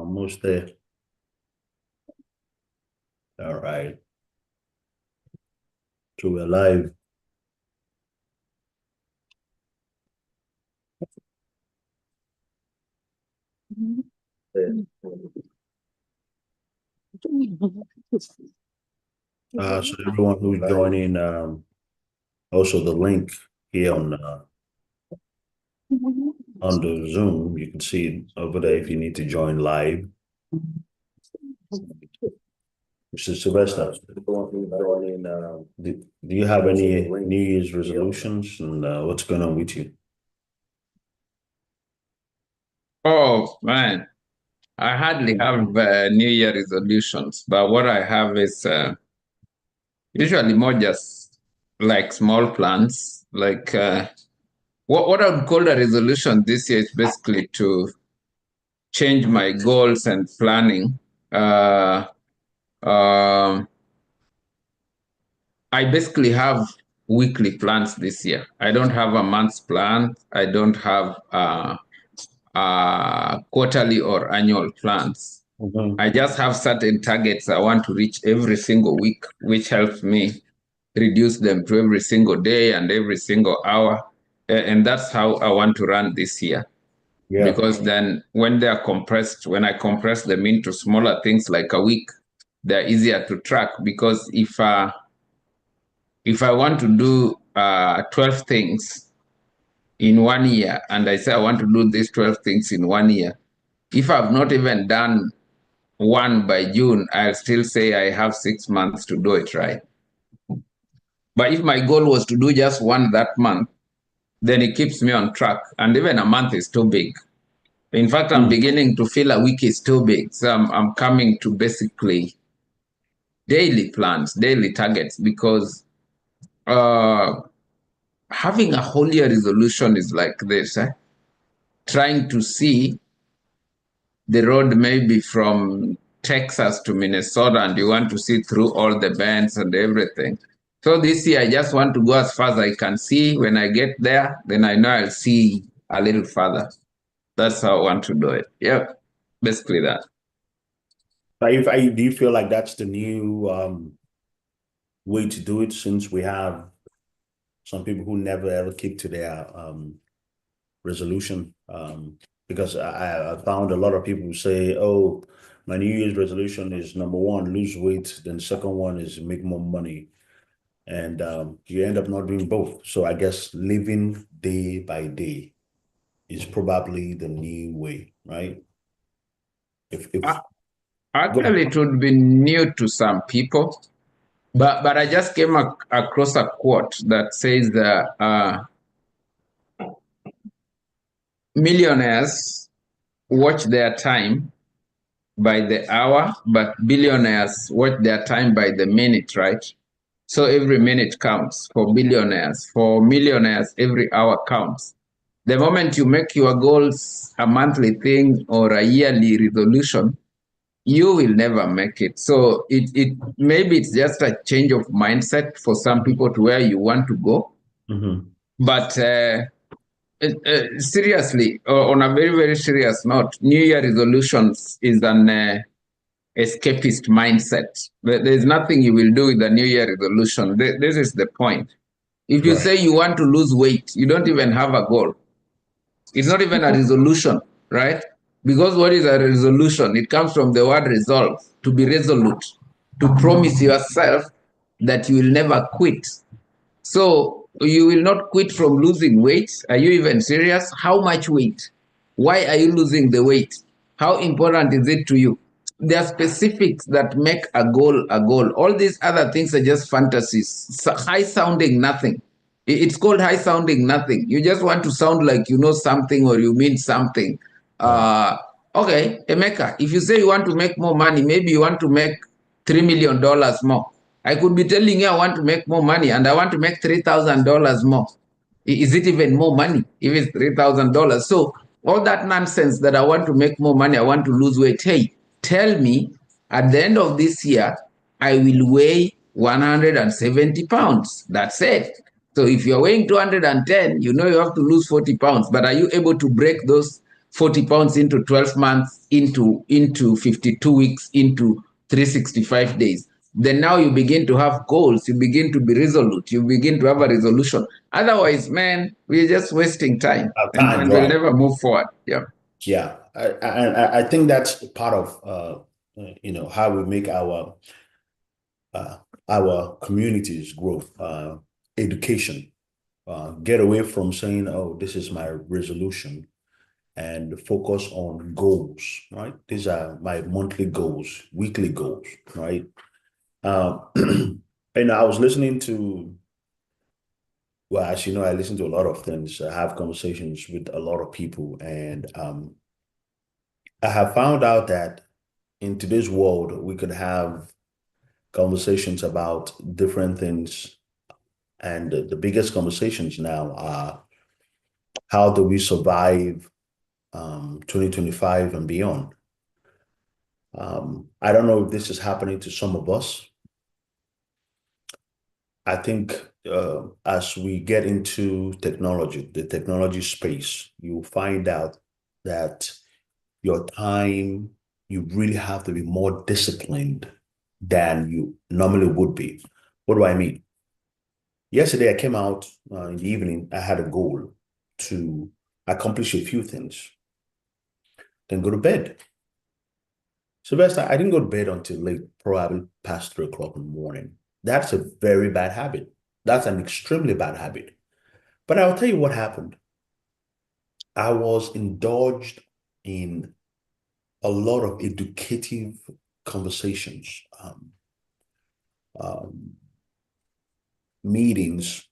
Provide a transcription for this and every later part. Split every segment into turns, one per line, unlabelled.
Almost there. All right. So we're live. So everyone who's joining, also the link here on the Zoom, you can see it over there if you need to join live. Mr. Sylvester, do you have any New Year's resolutions and what's going on with you?
Oh man, I hardly have New Year resolutions, but what I have is usually more just like small plans. Like what I would call a resolution this year is basically to change my goals and planning. Uh, um, I basically have weekly plans this year. I don't have a month's plan. I don't have quarterly or annual plans.
Mm-hmm.
I just have certain targets I want to reach every single week, which helps me reduce them to every single day and every single hour. And that's how I want to run this year.
Yeah.
Because then when they are compressed, when I compress them into smaller things like a week, they're easier to track. Because if I want to do 12 things in 1 year, and I say I want to do these 12 things in 1 year, if I've not even done one by June, I'll still say I have 6 months to do it, right? But if my goal was to do just one that month, then it keeps me on track. And even a month is too big. In fact, I'm beginning to feel a week is too big. So I'm coming to basically daily plans, daily targets, because having a whole year resolution is like this, trying to see the road maybe from Texas to Minnesota, and you want to see through all the bends and everything. So this year, I just want to go as far as I can see. When I get there, then I know I'll see a little further. That's how I want to do it. Yep, basically that.
Do you feel like that's the new way to do it, since we have some people who never ever keep to their resolution? Because I found a lot of people who say, oh, my New Year's resolution is number one, lose weight. Then second one is make more money. And you end up not doing both. So I guess living day by day is probably the new way, right? If
Actually, it would be new to some people, but I just came across a quote that says that millionaires watch their time by the hour, but billionaires watch their time by the minute, right? So every minute counts for billionaires. For millionaires, every hour counts. The moment you make your goals a monthly thing or a yearly resolution, you will never make it. So it maybe it's just a change of mindset for some people to where you want to go.
mm-hmm.
But seriously, on a very, very serious note, New Year resolutions is an escapist mindset. There's nothing you will do with the New Year resolution. This is the point. If you say you want to lose weight, you don't even have a goal. It's not even a resolution, right? Because what is a resolution? It comes from the word resolve, to be resolute, to promise yourself that you will never quit. So you will not quit from losing weight. Are you even serious? How much weight? Why are you losing the weight? How important is it to you? There are specifics that make a goal a goal. All these other things are just fantasies, high sounding nothing. It's called high sounding nothing. You just want to sound like you know something or you mean something. Okay, Emeka, if you say you want to make more money, maybe you want to make $3 million more. I could be telling you I want to make more money and I want to make $3,000 more. Is it even more money if it's $3,000? So all that nonsense that I want to make more money, I want to lose weight. Hey, tell me at the end of this year, I will weigh 170 pounds. That's it. So if you're weighing 210, you know you have to lose 40 pounds. But are you able to break those 40 pounds into 12 months, into 52 weeks, into 365 days. Then now you begin to have goals, you begin to be resolute, you begin to have a resolution. Otherwise, man, we're just wasting time
Our
and,
time,
we'll
right?
never move forward. Yeah.
Yeah, I think that's part of how we make uh, our communities grow. Education. Get away from saying, "Oh, this is my resolution," and focus on goals. Right? These are my monthly goals, weekly goals. Right? And I was listening to. Well, as you know, I listen to a lot of things. I have conversations with a lot of people, and I have found out that in today's world, we could have conversations about different things. And the biggest conversations now are how do we survive 2025 and beyond? I don't know if this is happening to some of us. I think as we get into technology, the technology space, you'll find out that your time, you really have to be more disciplined than you normally would be. What do I mean? Yesterday, I came out in the evening. I had a goal to accomplish a few things, then go to bed. Sylvester, I didn't go to bed until late, probably past 3 o'clock in the morning. That's a very bad habit. That's an extremely bad habit. But I'll tell you what happened. I was indulged in a lot of educative conversations, um, meetings,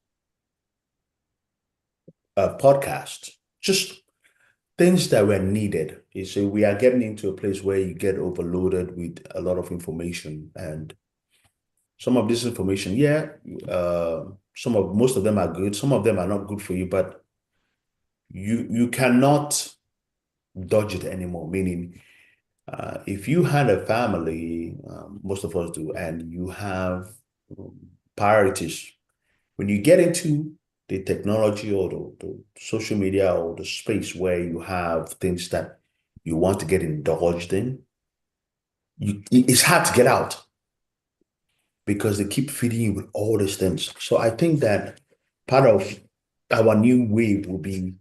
podcasts, just things that were needed. You see, we are getting into a place where you get overloaded with a lot of information, and some of this information, yeah, most of them are good, some of them are not good for you, but you cannot dodge it anymore. Meaning, if you had a family, most of us do, and you have um, priorities, when you get into the technology or the social media or the space where you have things that you want to get indulged in, it's hard to get out because they keep feeding you with all these things. So I think that part of our new wave will be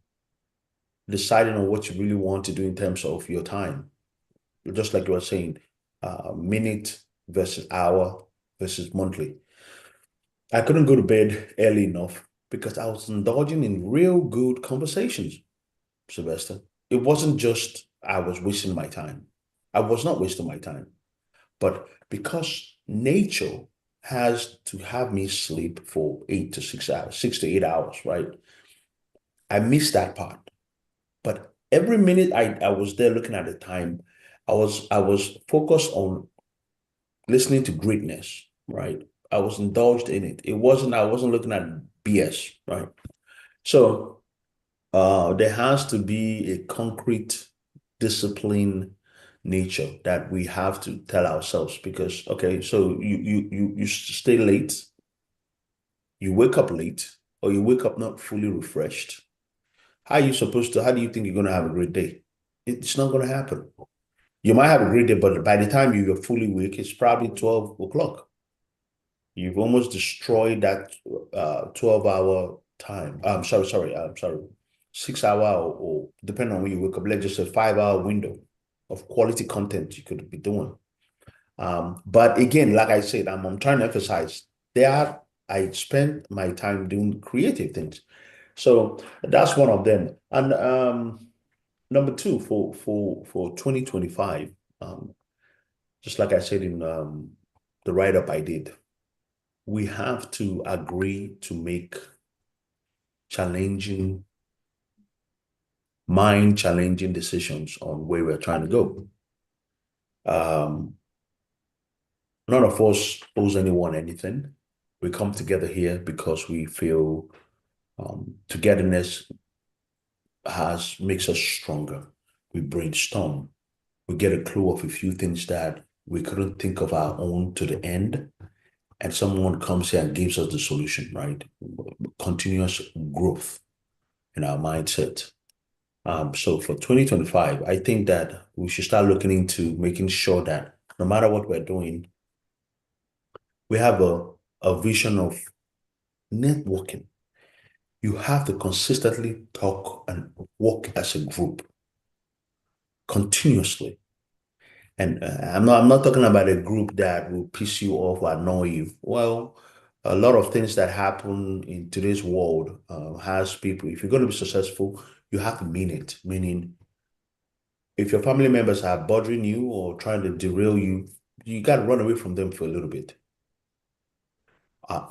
deciding on what you really want to do in terms of your time. Just like you were saying, minute versus hour versus monthly. I couldn't go to bed early enough because I was indulging in real good conversations, Sylvester. It wasn't just I was wasting my time. I was not wasting my time. But because nature has to have me sleep for 8 to 6 hours, 6 to 8 hours, right? I missed that part. But every minute I was there looking at the time, I was focused on listening to greatness, right? I was indulged in it. I wasn't looking at BS, right? So there has to be a concrete discipline nature that we have to tell ourselves because okay, so you stay late, you wake up late, or you wake up not fully refreshed. How do you think you're gonna have a great day? It's not gonna happen. You might have a great day, but by the time you're fully awake, it's probably 12 o'clock. You've almost destroyed that 12-hour time. I'm sorry, 6 hour or depending on when you wake up, let's just say 5 hour window of quality content you could be doing. But again, like I said, I'm trying to emphasize there I spend my time doing creative things. So that's one of them. And number two for 2025, um, just like I said in the write-up I did, we have to agree to make challenging, mind challenging decisions on where we're trying to go. Um, None of us owes anyone anything. We come together here because we feel togetherness has makes us stronger. We brainstorm. We get a clue of a few things that we couldn't think of our own to the end, and someone comes here and gives us the solution, right? Continuous growth in our mindset. So for 2025, I think that we should start looking into making sure that no matter what we're doing, we have a vision of networking. You have to consistently talk and work as a group continuously. And I'm not talking about a group that will piss you off or annoy you. Well, a lot of things that happen in today's world has people. If you're going to be successful, you have to mean it. Meaning, if your family members are bothering you or trying to derail you, you got to run away from them for a little bit.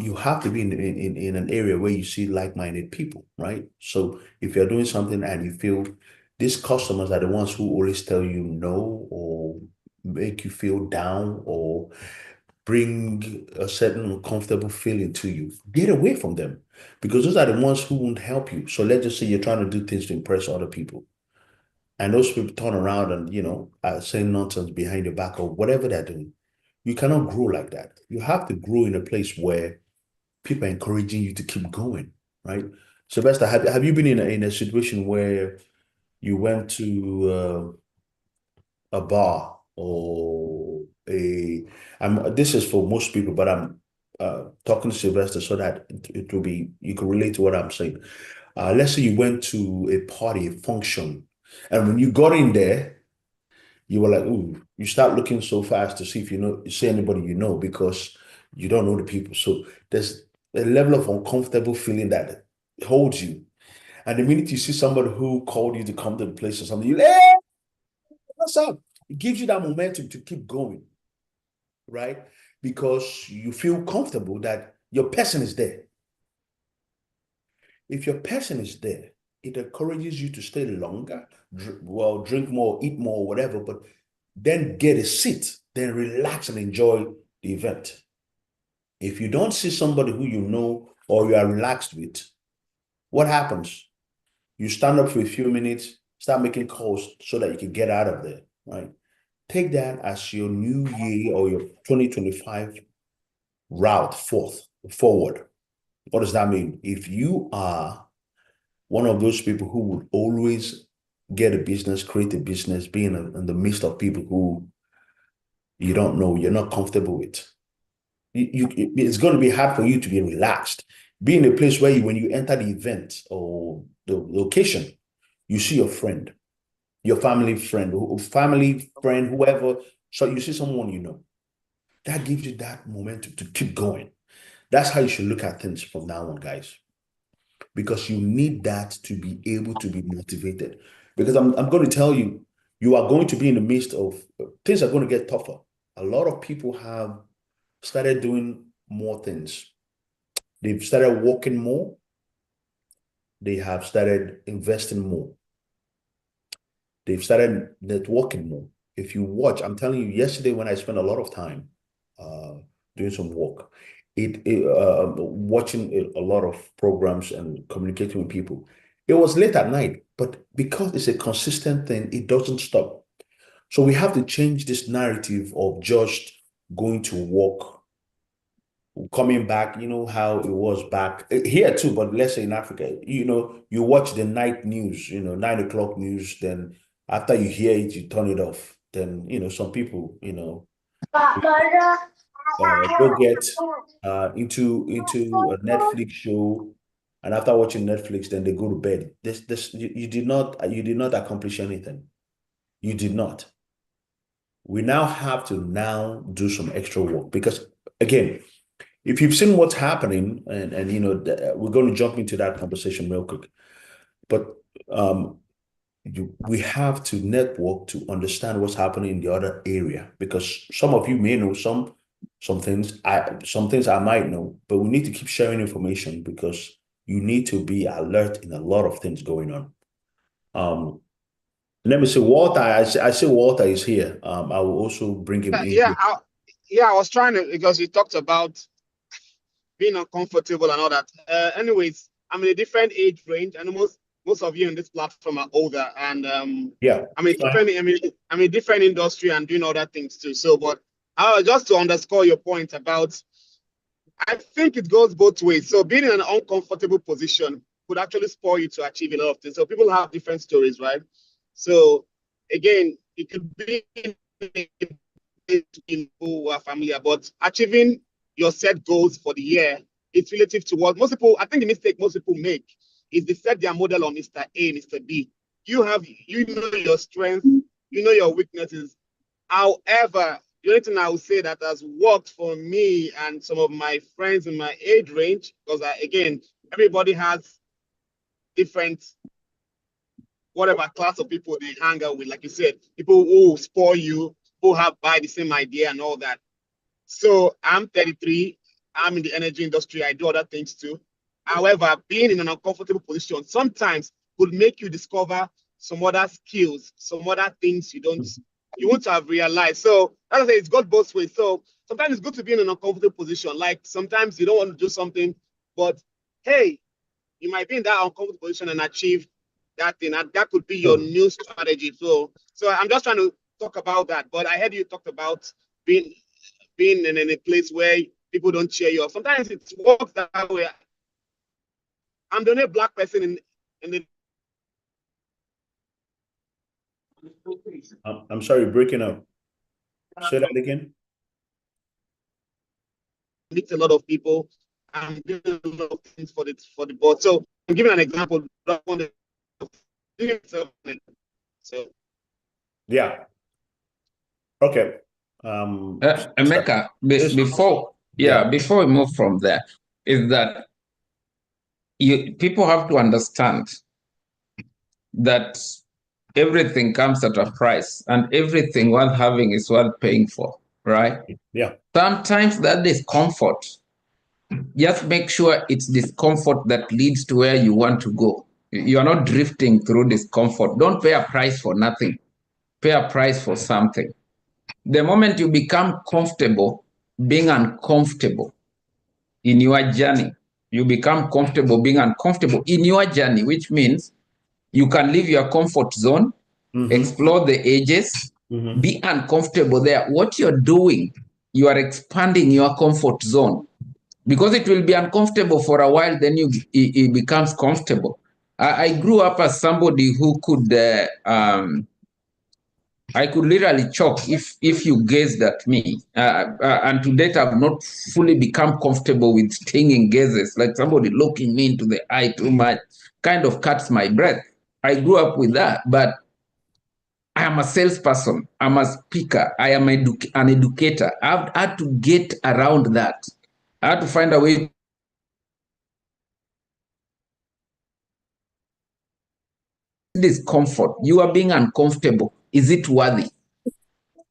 You have to be in an area where you see like-minded people, right? So if you're doing something and you feel these customers are the ones who always tell you no or make you feel down or bring a certain uncomfortable feeling to you, get away from them because those are the ones who won't help you. So let's just say you're trying to do things to impress other people. And those people turn around and, are saying nonsense behind your back or whatever they're doing. You cannot grow like that. You have to grow in a place where people are encouraging you to keep going, right? Sylvester, have you been in a situation where you went to a bar or this is for most people, but I'm talking to Sylvester so that it will be, you can relate to what I'm saying. Let's say you went to a party, a function, and when you got in there, you were like, ooh, you start looking so fast to see if see anybody because you don't know the people. So there's a level of uncomfortable feeling that holds you. And the minute you see somebody who called you to come to the place or something, you like, hey, what's up? It gives you that momentum to keep going, right? Because you feel comfortable that your person is there. If your person is there, it encourages you to stay longer, drink more, eat more, whatever, but then get a seat, then relax and enjoy the event. If you don't see somebody who you know or you are relaxed with, what happens? You stand up for a few minutes, start making calls so that you can get out of there, right? Take that as your new year or your 2025 route forward. What does that mean? If you are one of those people who would always get a business, create a business, be in the midst of people who you don't know, you're not comfortable with, it's going to be hard for you to be relaxed. Be in a place where when you enter the event or the location, you see your friend, your family friend, whoever. So you see someone you know. That gives you that momentum to keep going. That's how you should look at things from now on, guys. Because you need that to be able to be motivated. Because I'm going to tell you, you are going to be in the midst of things are going to get tougher. A lot of people have started doing more things. They've started working more. They have started investing more. They've started networking more. If you watch, I'm telling you, yesterday when I spent a lot of time doing some work, watching a lot of programs and communicating with people. It was late at night, but because it's a consistent thing, it doesn't stop. So we have to change this narrative of just going to work, coming back, how it was back here too, but let's say in Africa, you watch the night news, 9 o'clock news, then after you hear it, you turn it off. Then, some people, go get into a Netflix show, and after watching Netflix, then they go to bed. This you did not accomplish anything. You did not. We now have to now do some extra work because again, if you've seen what's happening, and we're going to jump into that conversation real quick, but we have to network to understand what's happening in the other area because some of you may know some things I might know, but we need to keep sharing information because you need to be alert in a lot of things going on. Let me see, Walter. I see Walter is here. I will also bring him in
Yeah,
here.
I was trying to, because you talked about being uncomfortable and all that. Anyways, I'm in a different age range, and most of you in this platform are older, and
Yeah.
I'm a different industry and doing other things too. So, but just to underscore your point about, I think it goes both ways. So being in an uncomfortable position could actually spoil you to achieve a lot of things. So people have different stories, right? So again, it could be who are familiar, but achieving your set goals for the year, it's relative to what most people, I think the mistake most people make is they set their model on Mr. A, Mr. B. You know your strengths, you know your weaknesses. However, the only thing I would say that has worked for me and some of my friends in my age range, because again, everybody has different whatever class of people they hang out with. Like you said, people who spoil you, who have buy the same idea and all that. So I'm 33. I'm in the energy industry. I do other things too. However, being in an uncomfortable position sometimes could make you discover some other skills, some other things you won't have realized. So as I say, it's got both ways. So sometimes it's good to be in an uncomfortable position. Like sometimes you don't want to do something, but hey, you might be in that uncomfortable position and achieve that thing, and that could be your new strategy. So I'm just trying to talk about that. But I heard you talked about being in a place where people don't cheer you up. Sometimes it works that way. I'm the only black person in the.
I'm sorry, breaking up. Say that again.
Meet a lot of people. I'm doing a lot of things for the board. So I'm giving an example. So
Yeah. Okay.
Emeka, before we move from there, is that people have to understand that everything comes at a price, and everything worth having is worth paying for, right?
Yeah.
Sometimes that discomfort, just make sure it's discomfort that leads to where you want to go. You are not drifting through discomfort. Don't pay a price for nothing. Pay a price for something. The moment you become comfortable being uncomfortable in your journey, you become comfortable being uncomfortable in your journey, which means you can leave your comfort zone, explore the edges, be uncomfortable there. What you're doing, you are expanding your comfort zone, because it will be uncomfortable for a while, then it becomes comfortable. I grew up as somebody who could I could literally choke if you gazed at me. And to date, I've not fully become comfortable with stinging gazes, like somebody looking me into the eye too much, kind of cuts my breath. I grew up with that, but I am a salesperson. I'm a speaker. I am an educator. I've had to get around that. I had to find a way. Discomfort. You are being uncomfortable. Is it worthy?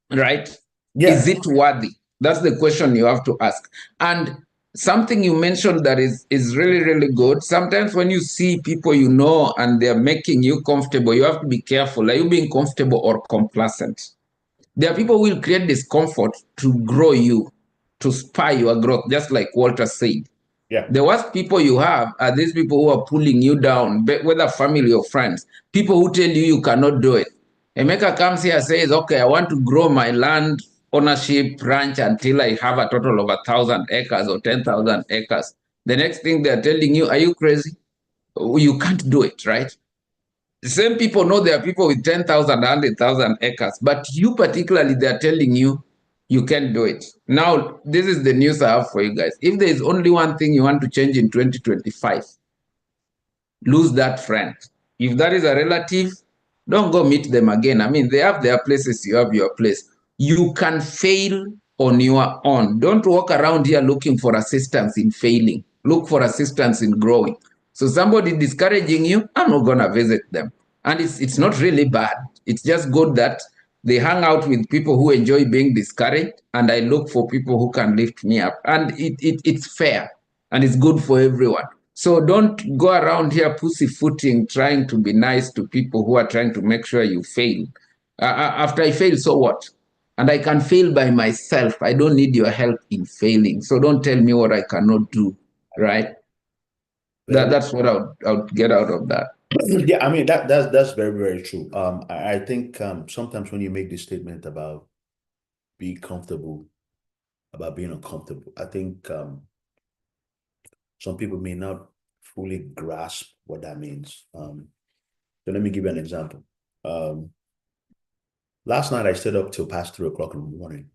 Right?
Yeah.
Is it worthy? That's the question you have to ask. And something you mentioned that is really, really good. Sometimes when you see people you know and they're making you comfortable, you have to be careful. Are you being comfortable or complacent? There are people who will create discomfort to grow you, to spur your growth, just like Walter said.
Yeah.
The worst people you have are these people who are pulling you down, whether family or friends, people who tell you cannot do it. Emeka comes here and says, okay, I want to grow my land ownership ranch until I have a total of 1,000 acres or 10,000 acres. The next thing they're telling you, are you crazy? You can't do it, right? The same people know there are people with 10,000, 100,000 acres, but you particularly, they're telling you, you can't do it. Now, this is the news I have for you guys. If there is only one thing you want to change in 2025, lose that friend. If that is a relative, don't go meet them again. I mean, they have their places, you have your place. You can fail on your own. Don't walk around here looking for assistance in failing. Look for assistance in growing. So somebody discouraging you, I'm not going to visit them. And it's not really bad. It's just good that they hang out with people who enjoy being discouraged, and I look for people who can lift me up. And it's fair, and it's good for everyone. So don't go around here pussyfooting, trying to be nice to people who are trying to make sure you fail. After I fail, so what? And I can fail by myself. I don't need your help in failing. So don't tell me what I cannot do, right? That's what I would get out of that.
Yeah, I mean that's very, very true. I think sometimes when you make this statement about be comfortable, about being uncomfortable, I think some people may not fully grasp what that means. So let me give you an example. Last night I stayed up till past 3 o'clock in the morning.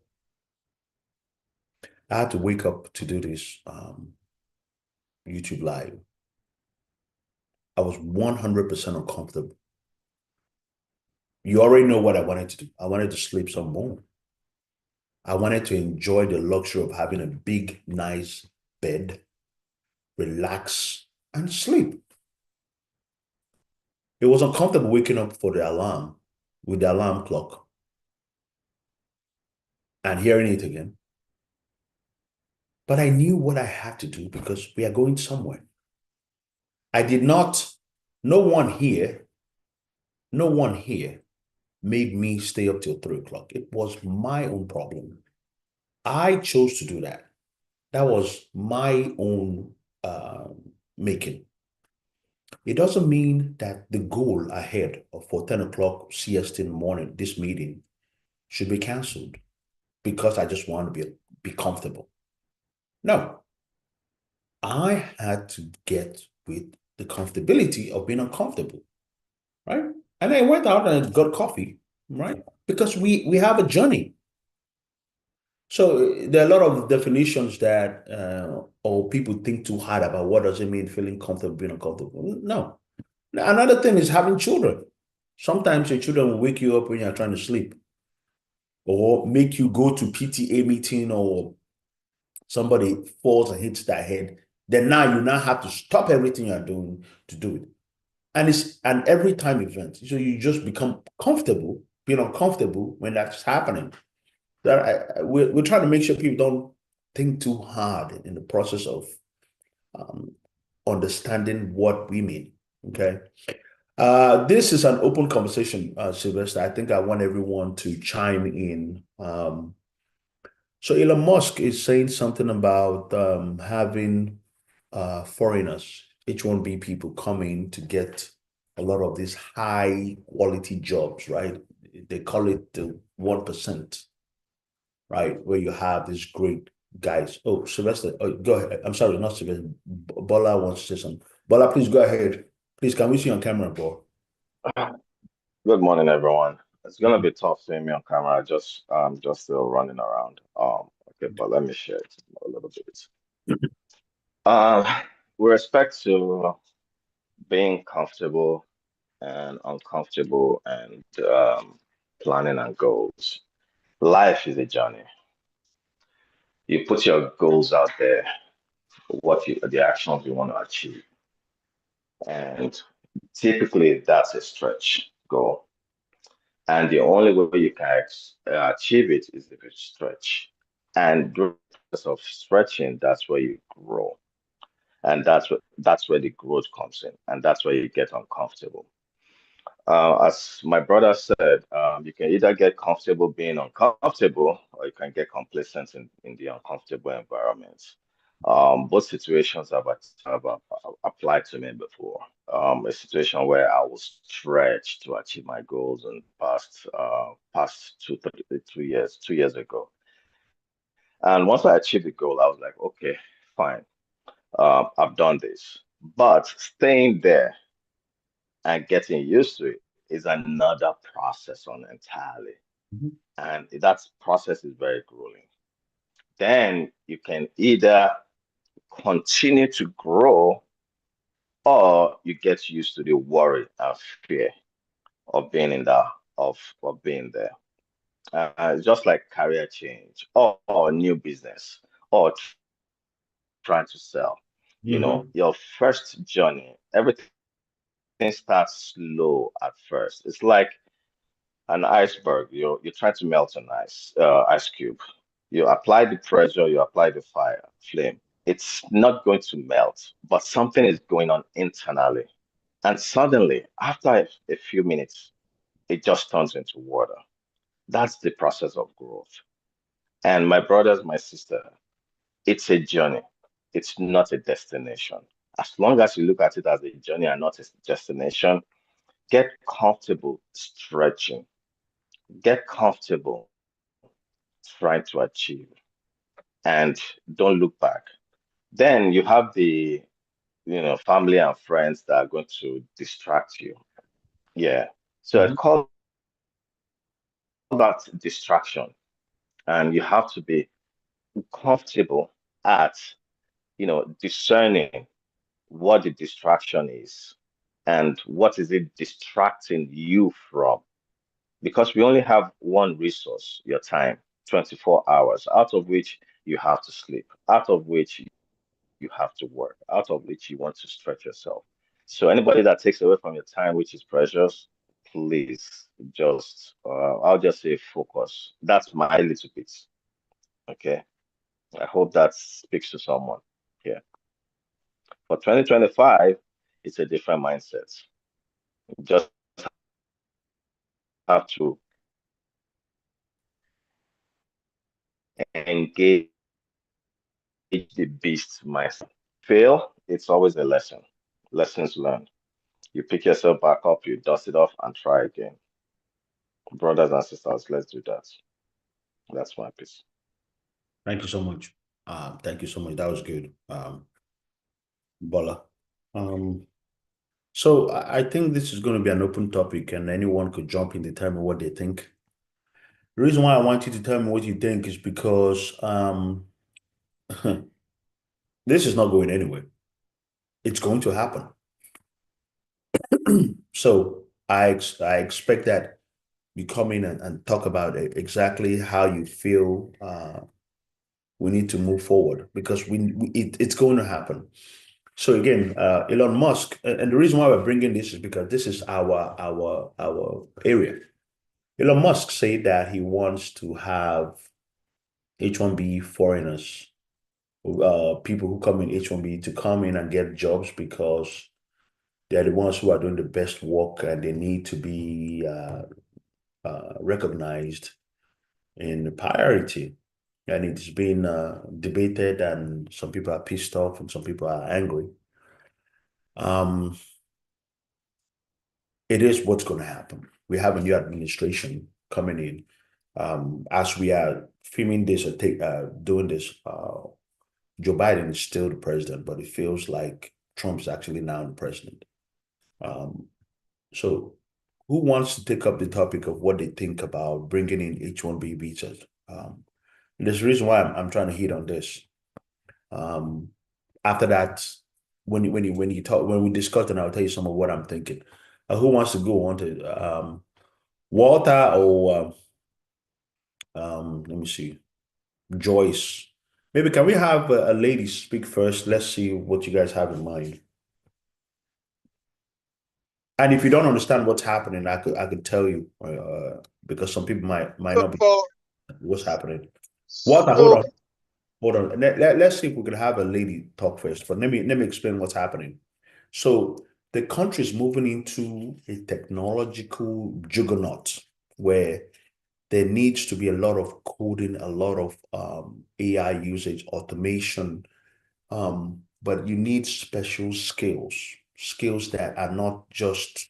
I had to wake up to do this YouTube live. I was 100% uncomfortable. You already know what I wanted to do. I wanted to sleep some more. I wanted to enjoy the luxury of having a big, nice bed, relax, and sleep. It was uncomfortable waking up for the alarm with the alarm clock and hearing it again. But I knew what I had to do because we are going somewhere. I did not, no one here made me stay up till 3 o'clock. It was my own problem. I chose to do that. That was my own making. It doesn't mean that the goal ahead for 10 o'clock CST in the morning, this meeting, should be canceled because I just want to be comfortable. No. I had to get with the comfortability of being uncomfortable, right? And I went out and got coffee, right? Because we have a journey. So there are a lot of definitions that or people think too hard about what does it mean feeling comfortable, being uncomfortable. No. Another thing is having children. Sometimes your children will wake you up when you're trying to sleep or make you go to PTA meeting or somebody falls and hits their head. Then now you now have to stop everything you're doing to do it. And it's an every time event. So you just become comfortable, being uncomfortable when that's happening. We're trying to make sure people don't think too hard in the process of understanding what we mean. Okay. This is an open conversation, Sylvester. I think I want everyone to chime in. So Elon Musk is saying something about having foreigners, H-1B people coming to get a lot of these high quality jobs, right? They call it the 1%, right? Where you have these great guys. Oh, Sylvester, go ahead. I'm sorry, not Sylvester. Bola wants to say something. Bola, please go ahead. Please, can we see you on camera, bro?
Good morning, everyone. It's gonna be tough seeing me on camera. Just still running around. Okay, but let me share it a little bit. With respect to being comfortable and uncomfortable and planning and goals, life is a journey. You put your goals out there, the actions you want to achieve, and typically that's a stretch goal. And the only way you can achieve it is if you stretch. And during the process of stretching, that's where you grow. And that's where the growth comes in. And that's where you get uncomfortable. As my brother said, you can either get comfortable being uncomfortable or you can get complacent in the uncomfortable environment. Both situations have applied to me before. A situation where I was stretched to achieve my goals in past 2 years ago. And once I achieved the goal, I was like, okay, fine, I've done this. But staying there and getting used to it is another process on entirely. And that process is very grueling. Then you can either continue to grow or you get used to the worry and fear of being of being there. Just like career change or new business or trying to sell. You know, your first journey, everything starts slow at first. It's like an iceberg. You're trying to melt an ice cube. You apply the pressure, you apply the fire, flame. It's not going to melt, but something is going on internally. And suddenly, after a few minutes, it just turns into water. That's the process of growth. And my brothers, my sister, it's a journey. It's not a destination. As long as you look at it as a journey and not a destination, get comfortable stretching. Get comfortable trying to achieve and don't look back. Then you have the family and friends that are going to distract you. Yeah. So I call that distraction. And you have to be comfortable at, discerning what the distraction is and what is it distracting you from. Because we only have one resource, your time, 24 hours, out of which you have to sleep, out of which you have to work, out of which you want to stretch yourself. So anybody that takes away from your time, which is precious, please I'll just say focus. That's my little bit. Okay. I hope that speaks to someone here. For 2025, it's a different mindset. You just have to engage the beast mindset. Fail, it's always a lesson. Lessons learned. You pick yourself back up, you dust it off, and try again. Brothers and sisters, let's do that. That's my piece.
Thank you so much. Thank you so much. That was good. Bola. So I think this is going to be an open topic and anyone could jump in to tell me what they think. The reason why I want you to tell me what you think is because this is not going anywhere. It's going to happen. So I expect that you come in and talk about exactly how you feel we need to move forward because it's going to happen. So again, Elon Musk, and the reason why we're bringing this is because this is our area. Elon Musk said that he wants to have H-1B foreigners, people who come in H-1B to come in and get jobs because they're the ones who are doing the best work and they need to be recognized in priority. And it's been debated, and some people are pissed off and some people are angry. It is what's going to happen. We have a new administration coming in. As we are filming this or doing this, Joe Biden is still the president, but it feels like Trump's actually now the president. So who wants to take up the topic of what they think about bringing in H-1B visas? There's a reason why I'm trying to hit on this. After that, when we discussed, and I'll tell you some of what I'm thinking. Who wants to go on to Walter or let me see, Joyce? Maybe can we have a lady speak first? Let's see what you guys have in mind. And if you don't understand what's happening, I could tell you because some people might not be what's happening. Walter, hold on. Let's see if we could have a lady talk first. But let me explain what's happening. So the country is moving into a technological juggernaut where there needs to be a lot of coding, a lot of AI usage, automation, but you need special skills that are not just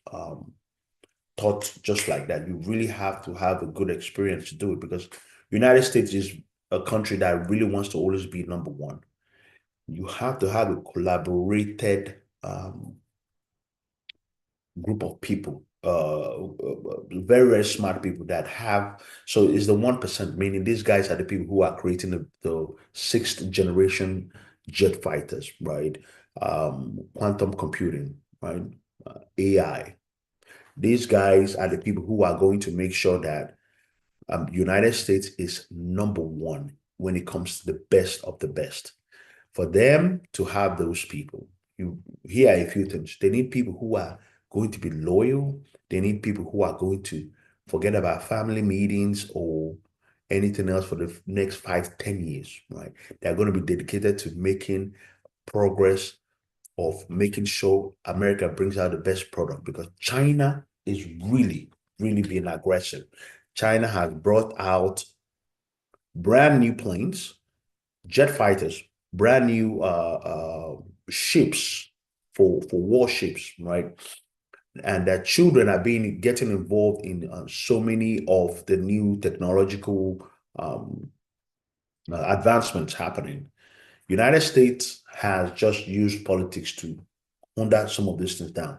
taught just like that. You really have to have a good experience to do it because United States is a country that really wants to always be number one. You have to have a collaborated group of people, very, very smart people that have, so it's the 1%, meaning these guys are the people who are creating the sixth generation jet fighters, right? Quantum computing, right? AI. These guys are the people who are going to make sure that United States is number one when it comes to the best of the best. For them to have those people, here are a few things. They need people who are going to be loyal. They need people who are going to forget about family meetings or anything else for the next 5-10 years, right? They're going to be dedicated to making progress of making sure America brings out the best product because China is really, really being aggressive. China has brought out brand new planes, jet fighters, brand new ships for warships, right? And that children are getting involved in so many of the new technological advancements happening. United States has just used politics to under some of these things down.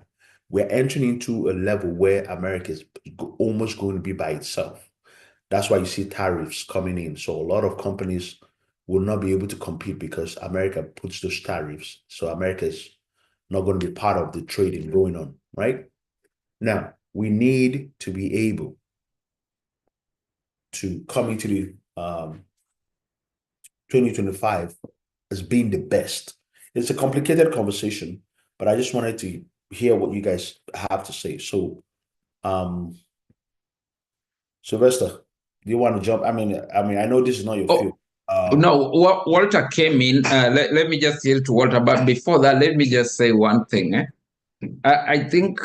We're entering into a level where America is almost going to be by itself. That's why you see tariffs coming in. So a lot of companies will not be able to compete because America puts those tariffs. So America is not going to be part of the trading going on, right? Now, we need to be able to come into the 2025 as being the best. It's a complicated conversation, but I just wanted to hear what you guys have to say. So, Sylvester, do you want to jump? I mean, I know this is not your field.
No, Walter came in. Let me just yield to Walter. But before that, let me just say one thing. I think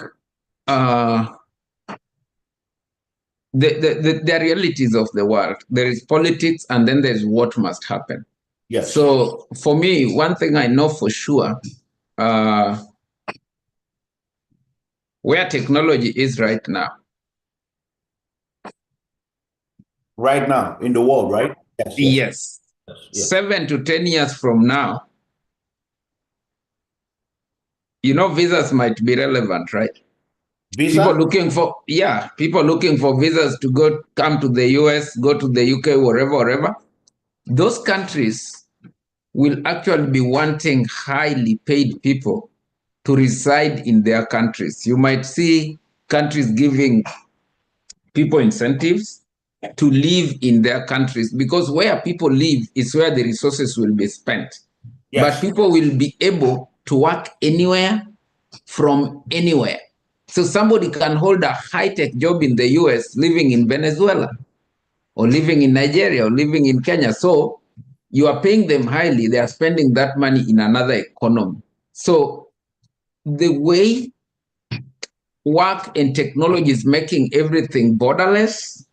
the realities of the world. There is politics, and then there's what must happen.
Yes.
So for me, one thing I know for sure, where technology is right now.
Right now in the world, right?
Yes. 7 to 10 years from now, visas might be relevant, right?
Visa?
People looking for visas to come to the US, go to the UK, wherever. Those countries will actually be wanting highly paid people to reside in their countries. You might see countries giving people incentives to live in their countries, because where people live is where the resources will be spent. Yes. But people will be able to work anywhere from anywhere. So somebody can hold a high-tech job in the US living in Venezuela or living in Nigeria or living in Kenya. So you are paying them highly. They are spending that money in another economy. So the way work and technology is making everything borderless,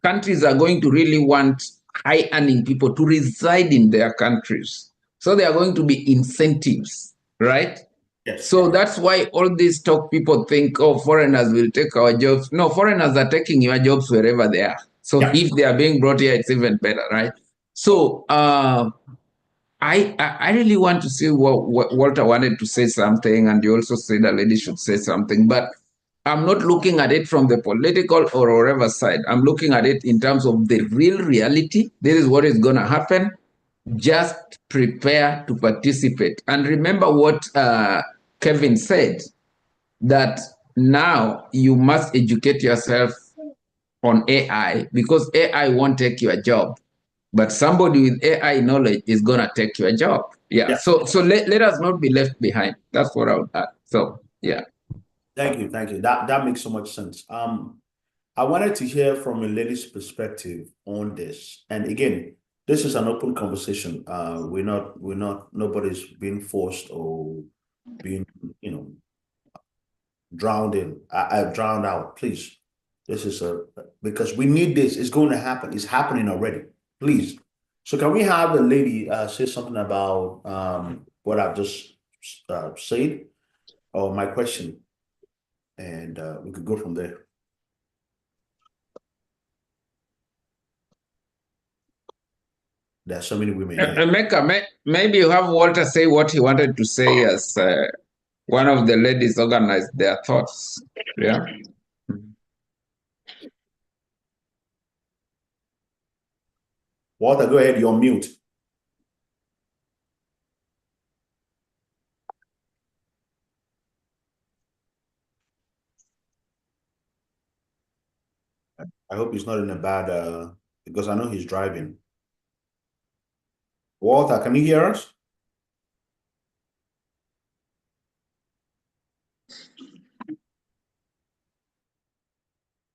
countries are going to really want high-earning people to reside in their countries. So there are going to be incentives, right?
Yes.
So that's why all these talk people think, oh, foreigners will take our jobs. No, foreigners are taking your jobs wherever they are. So if they are being brought here, it's even better, right? So I really want to see what Walter wanted to say something, and you also said a lady should say something, but I'm not looking at it from the political or whatever side. I'm looking at it in terms of the real reality. This is what is going to happen. Just prepare to participate. And remember what Kevin said, that now you must educate yourself on AI, because AI won't take your job, but somebody with AI knowledge is going to take your job. Yeah. So let us not be left behind. That's what I would add. So, yeah.
Thank you. That makes so much sense. I wanted to hear from a lady's perspective on this. And again, this is an open conversation. Nobody's being forced or being, drowned in. I've drowned out. Please. This is because we need this. It's going to happen. It's happening already. Please. So can we have the lady say something about what I've just said, or my question, and we could go from there. There's so many women here.
Emeka, maybe you have Walter say what he wanted to say as one of the ladies organized their thoughts. Yeah.
Walter, go ahead. You're on mute. I hope he's not in a bad, because I know he's driving. Walter, can you hear us?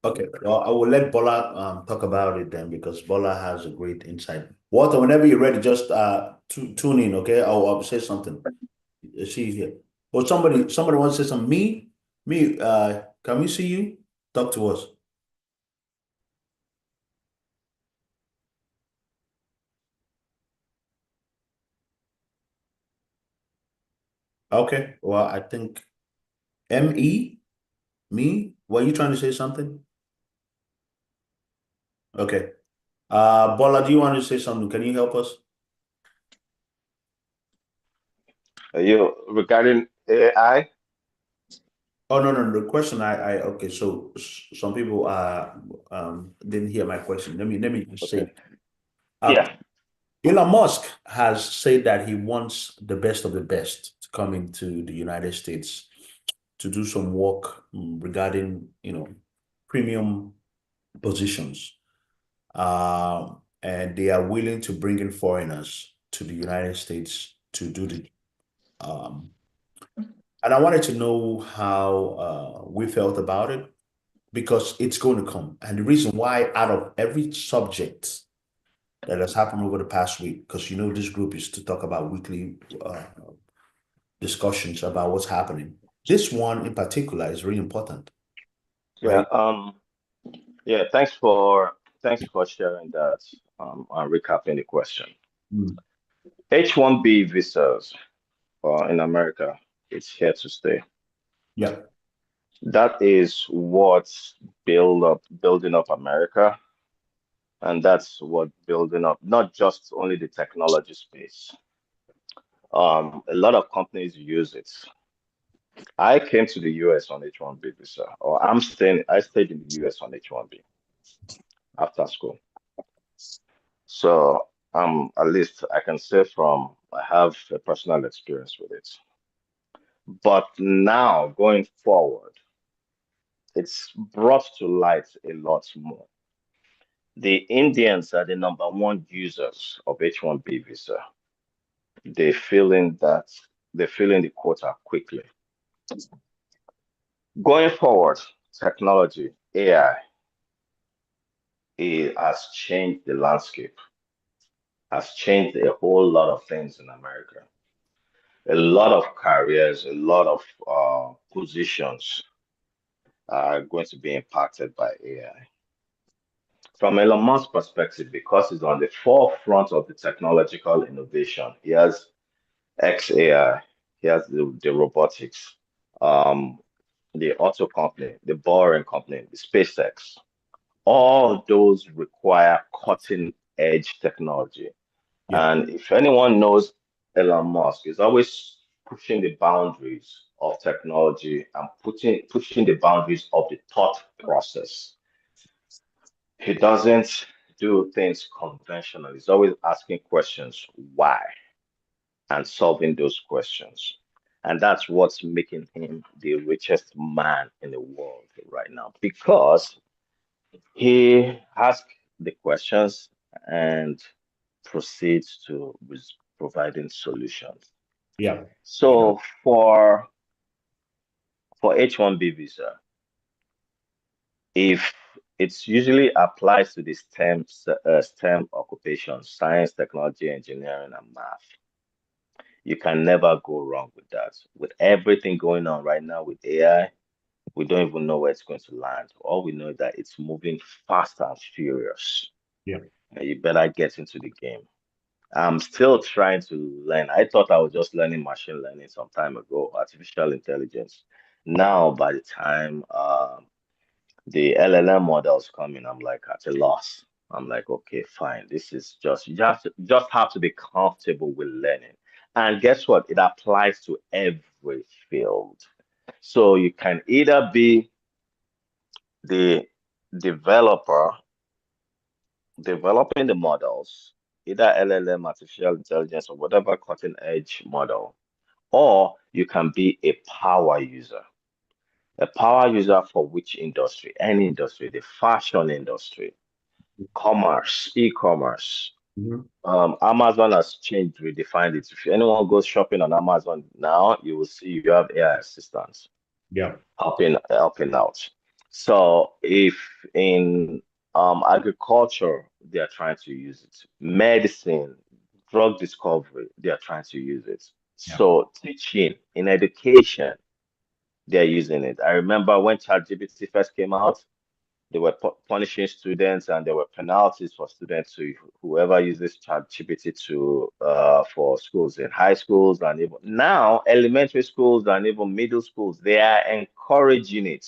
Okay, well, I will let Bola talk about it then, because Bola has a great insight. Walter, whenever you're ready, just tune in, okay? I'll say something. See here. Or somebody wants to say something. Can we see you? Talk to us. Okay, well, I think me, were you trying to say something? Okay. Bola, do you want to say something? Can you help us?
Are you regarding AI?
Oh, no. The question okay. So some people didn't hear my question. Let me just
Okay.
say,
Yeah.
Elon Musk has said that he wants the best of the best to come into the United States to do some work regarding, premium positions. And they are willing to bring in foreigners to the United States to do the um, and I wanted to know how we felt about it because it's going to come. And the reason why, out of every subject that has happened over the past week, because this group is to talk about weekly discussions about what's happening. This one in particular is really important,
Yeah.
right?
Yeah. Thanks for sharing that. And recapping the question.
Mm.
H-1B visas in America, it's here to stay.
Yeah,
That is what's building up America, and that's what building up not just only the technology space. A lot of companies use it. I came to the US on H-1B visa, or I stayed in the US on H-1B after school. So at least I can say I have a personal experience with it. But now going forward, it's brought to light a lot more. The Indians are the number one users of H-1B visa. They fill in that they fill in the quota quickly. Going forward, technology, AI, it has changed the landscape, has changed a whole lot of things in America. A lot of careers, a lot of positions are going to be impacted by AI. From Elon Musk's perspective, because he's on the forefront of the technological innovation, he has XAI, he has the robotics, um, the auto company, the Boring company, the SpaceX. All those require cutting edge technology.
yeah,
And if anyone knows Elon Musk, he's always pushing the boundaries of technology and pushing the boundaries of the thought process. He doesn't do things conventional. He's always asking questions, why, and solving those questions. And that's what's making him the richest man in the world right now because he asks the questions and proceeds to providing solutions.
yeah, yeah,
So for H-1B visa, if it's usually applies to the STEM occupations, science, technology, engineering, and math. You can never go wrong with that. With everything going on right now with AI, we don't even know where it's going to land. All we know is that it's moving fast and furious.
yeah,
And you better get into the game. I'm still trying to learn. I thought I was just learning machine learning some time ago, artificial intelligence. Now, by the time the LLM models come in, I'm like at a loss. I'm like, okay, fine. This is just have to be comfortable with learning. And guess what? It applies to every field. So you can either be the developer developing the models, either LLM, artificial intelligence, or whatever cutting edge model, or you can be a power user. A power user for which industry? Any industry, the fashion industry, commerce, e-commerce.
mhm,
Amazon has changed, redefined it. If anyone goes shopping on Amazon now, you will see you have AI assistants
yeah,
helping out. So if in agriculture they are trying to use it, medicine, drug discovery, they are trying to use it.
yeah,
So teaching in education, they're using it. I remember when ChatGPT first came out, they were punishing students and there were penalties for students to whoever uses ChatGPT to for schools in high schools and even now elementary schools and even middle schools, they are encouraging it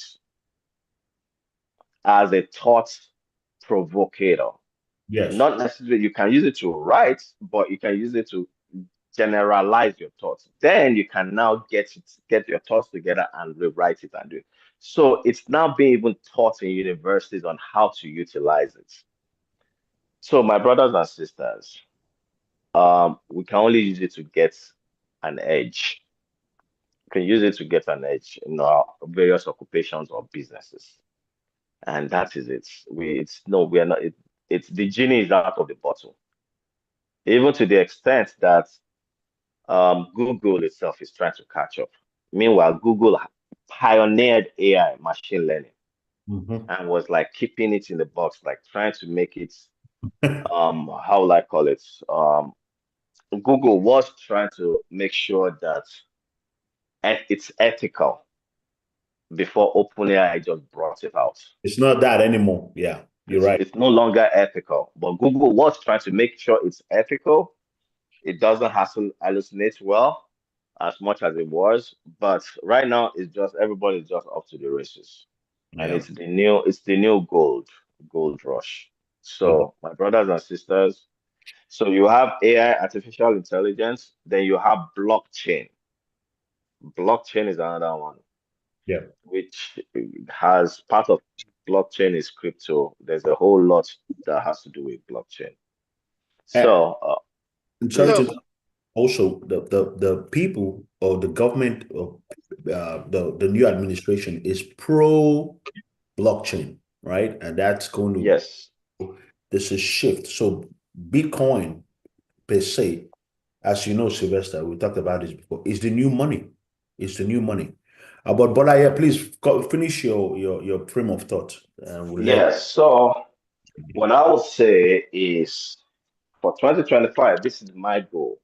as a thought provocator.
yes,
Not necessarily you can use it to write, but you can use it to generalize your thoughts. Then you can now get your thoughts together and rewrite it and do it. So it's now being even taught in universities on how to utilize it. So my brothers and sisters, we can only use it to get an edge. You can use it to get an edge in our various occupations or businesses. And that is it. We are not, it's the genie is out of the bottle. Even to the extent that Google itself is trying to catch up. Meanwhile, Google pioneered AI, machine learning, and was like keeping it in the box, like trying to make it, how will I call it? Google was trying to make sure that it's ethical before OpenAI just brought it out.
It's not that anymore. Yeah, you're right.
It's no longer ethical, but Google was trying to make sure it's ethical. It doesn't hallucinate well as much as it was, but right now it's just everybody's just up to the races, and it's the new gold rush. So my brothers and sisters, so you have AI, artificial intelligence, then you have blockchain. Blockchain is another one.
Yeah.
Which has part of blockchain is crypto. There's a whole lot that has to do with blockchain. So
also the people or the government or the new administration is pro blockchain, right? And that's going to This is shift. So Bitcoin per se, as you know, Sylvester, we talked about this before, is the new money. It's the new money. But Bola, please finish your frame of thought.
So what I would say is for 2025, this is my goal.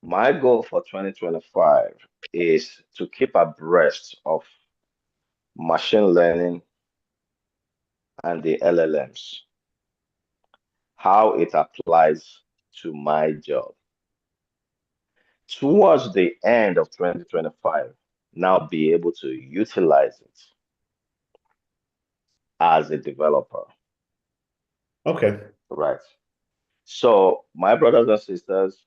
My goal for 2025 is to keep abreast of machine learning and the LLMs, how it applies to my job. Towards the end of 2025, now be able to utilize it as a developer.
Okay.
Right. So my brothers and sisters,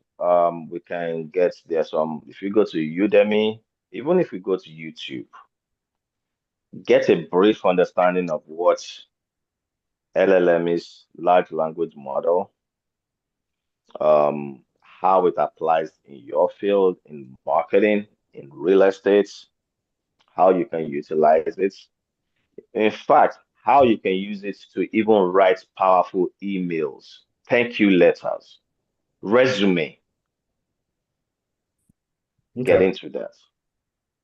we can get there some, if you go to Udemy, even if you go to YouTube, get a brief understanding of what LLM is, large language model, how it applies in your field, in marketing, in real estate, how you can utilize it. In fact, how you can use it to even write powerful emails, thank you letters, resume. Get into that.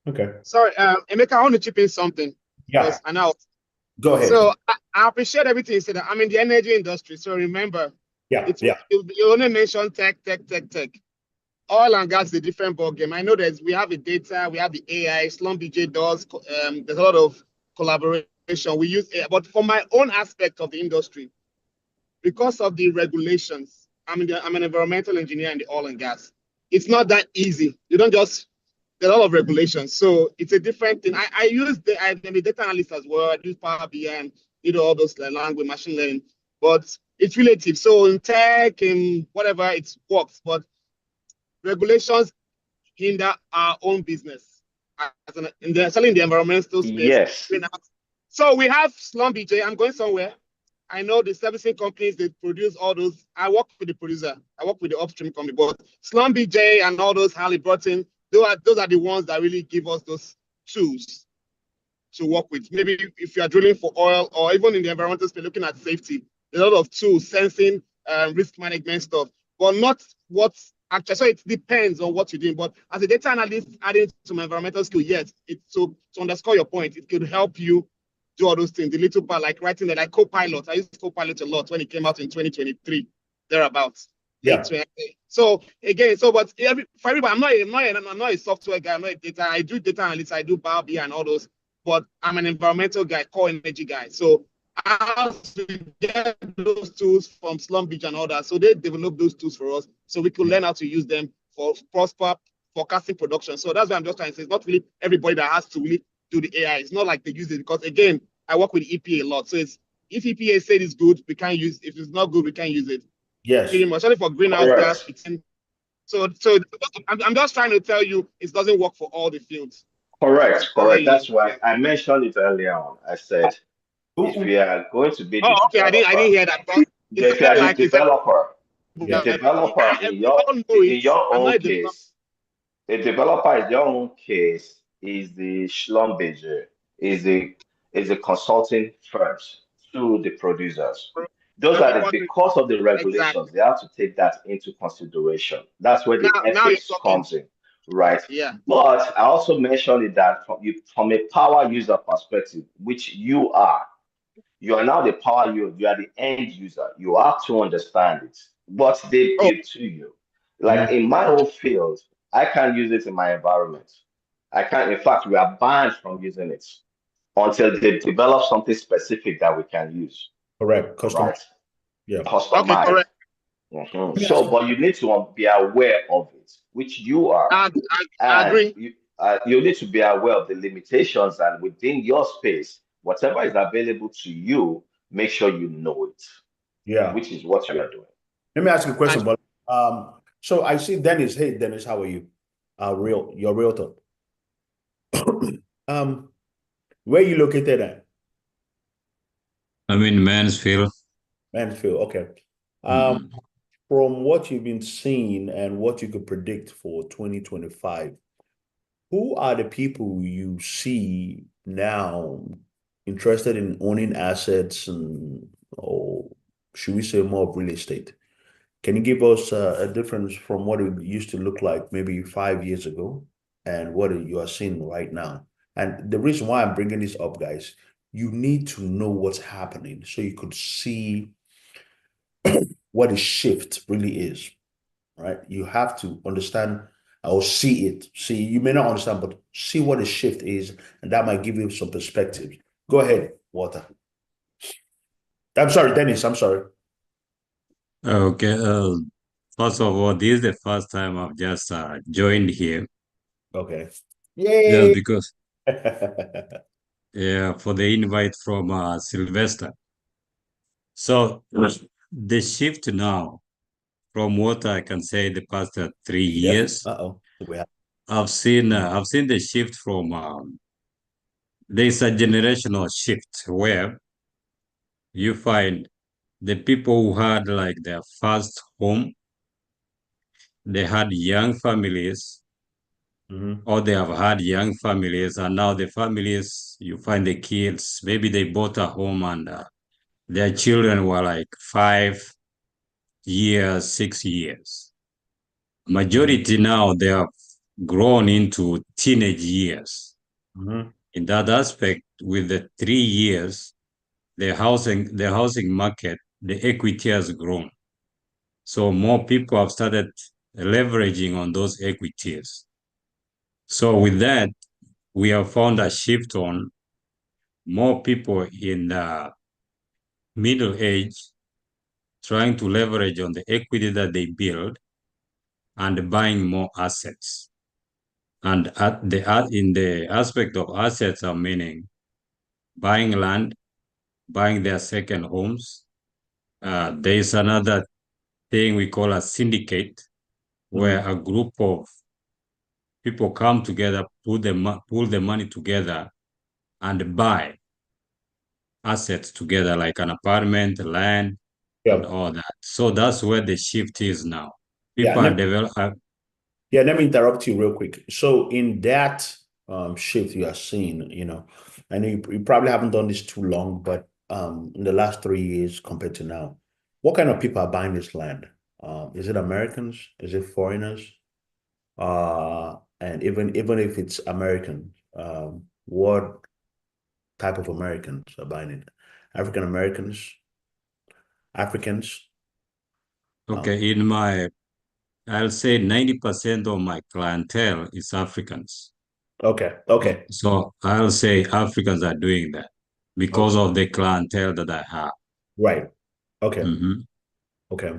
Okay.
Sorry, Emeka, I want to chip in something.
Yeah.
I know.
Go ahead.
So I appreciate everything you said. I'm in the energy industry, so remember. You only mentioned tech. Oil and gas is a different ballgame. I know we have the data, we have the AI. SlumBJ does. There's a lot of collaboration. We use AI, but for my own aspect of the industry, because of the regulations, I'm an environmental engineer in the oil and gas. It's not that easy. You don't just. There's a lot of regulations, so it's a different thing. I'm a data analyst as well. I use Power BI and all those language, machine learning, but it's relative. So in tech and whatever, it works, but regulations hinder our own business, especially in the environmental space.
Yes.
So we have SlumBJ. I'm going somewhere. I know the servicing companies, they produce all those. I work with the producer. I work with the upstream company, but SlumBJ and all those Halliburton, those are the ones that really give us those tools to work with. Maybe if you are drilling for oil or even in the environmental space, looking at safety, there's a lot of tools, sensing, risk management stuff, but not what's actually. So it depends on what you're doing. But as a data analyst, adding some environmental skill, yes, to underscore your point, it could help you do all those things. The little part, like writing like Copilot. I used Copilot a lot when it came out in 2023, thereabouts.
Yeah.
So again, but for everybody, I'm not a software guy. I'm not a data. I do data analytics. I do Power BI and all those. But I'm an environmental guy, core energy guy. So I have to get those tools from SlumBJ and all that. So they develop those tools for us, so we could learn how to use them for prosper forecasting production. So that's what I'm just trying to say. It's not really everybody that has to really do the AI. It's not like they use it, because again, I work with EPA a lot. So it's if EPA said it's good, we can't use it. If it's not good, we can't use it.
Yes.
Pretty much. Only for greenhouse gas, So I'm just trying to tell you it doesn't work for all the fields.
Correct,
Okay.
correct. That's why I mentioned it earlier on. I said if we are going to be the
Okay, I didn't hear that. But
if you are the developer,
Yeah.
the developer in your
I'm not
own
a developer.
case, the developer in your own case is the Schlumberger, is the consulting firms to the producers. Those are because of the regulations, they have to take that into consideration. That's where the
Now you're
ethics
talking.
comes in, right?
Yeah.
But I also mentioned it that from a power user perspective, which you are now the power user, you are the end user. You have to understand it. What they give to you. Like in my own field, I can't use it in my environment. I can't, in fact, we are banned from using it until they develop something specific that we can use.
Correct. Custom.
Right?
Yeah.
Customized.
Okay, correct.
So, but you need to be aware of it, which you are.
I
And
agree.
you need to be aware of the limitations and within your space, whatever is available to you, make sure you know it.
Yeah.
Which is what you are doing.
Let me ask you a question, but so I see Dennis. Hey, Dennis, how are you? Your realtor. Where you located at?
I'm in Mansfield.
Mansfield, okay. From what you've been seeing and what you could predict for 2025, who are the people you see now interested in owning assets and, or should we say more of real estate? Can you give us a difference from what it used to look like maybe 5 years ago and what you are seeing right now? And the reason why I'm bringing this up, guys, you need to know what's happening so you could see what the shift really is, right? You have to understand or see it. See, you may not understand, but see what the shift is, and that might give you some perspective. Go ahead, Walter. I'm sorry, Dennis, I'm sorry.
Okay. First of all, this is the first time I've just joined here.
Okay.
Just
Yay!
because, yeah, for the invite from Sylvester. So the shift now, from what I can say, the past 3 years, I've seen the shift from there's a generational shift where you find the people who had like their first home, they had young families, or they have had young families, and now the families, you find the kids, maybe they bought a home and their children were like 5 years, 6 years. Majority now, they have grown into teenage years. In that aspect, with the 3 years, the housing market, the equity has grown. So more people have started leveraging on those equities. So with that, we have found a shift on more people in the middle age trying to leverage on the equity that they build and buying more assets. And in the aspect of assets, are meaning buying land, buying their second homes. There is another thing we call a syndicate, where a group of people come together, pull the money together, and buy assets together, like an apartment, land, and all that. So that's where the shift is now. People are developing.
Yeah, let me interrupt you real quick. So in that shift you are seeing, I know you probably haven't done this too long, but in the last 3 years compared to now, what kind of people are buying this land? Is it Americans? Is it foreigners? And even if it's American, what type of Americans are buying it? African Americans, Africans?
Okay, I'll say 90% of my clientele is Africans.
Okay.
So I'll say Africans are doing that because of the clientele that I have.
Right. Okay. Okay.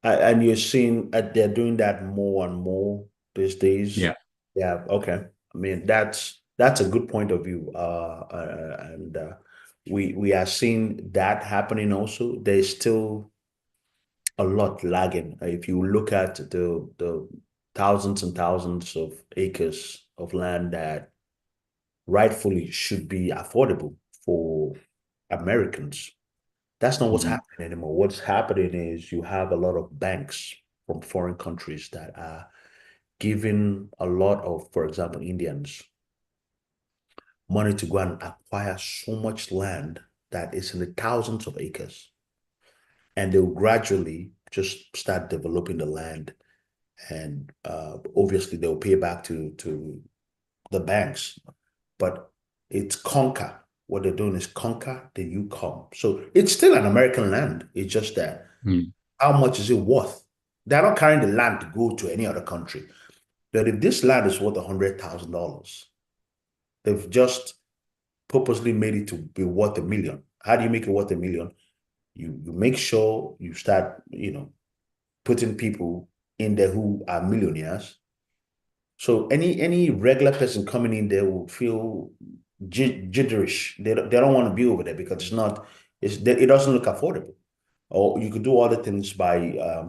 And you're seeing they're doing that more and more these days.
Yeah.
Yeah. Okay. I mean, that's a good point of view. And we are seeing that happening also. There's still a lot lagging. If you look at the thousands and thousands of acres of land that rightfully should be affordable for Americans, that's not what's happening anymore. What's happening is you have a lot of banks from foreign countries that are giving a lot of, for example, Indians money to go and acquire so much land that is in the thousands of acres. And they'll gradually just start developing the land. And obviously they'll pay back to the banks. But it's conquer. What they're doing is conquer, then you come. So it's still an American land. It's just that how much is it worth? They're not carrying the land to go to any other country. But if this land is worth $100,000, they've just purposely made it to be worth $1 million. How do you make it worth $1 million? You make sure you start, putting people in there who are millionaires. So any regular person coming in there will feel jitterish. They don't want to be over there because it doesn't look affordable. Or you could do other things by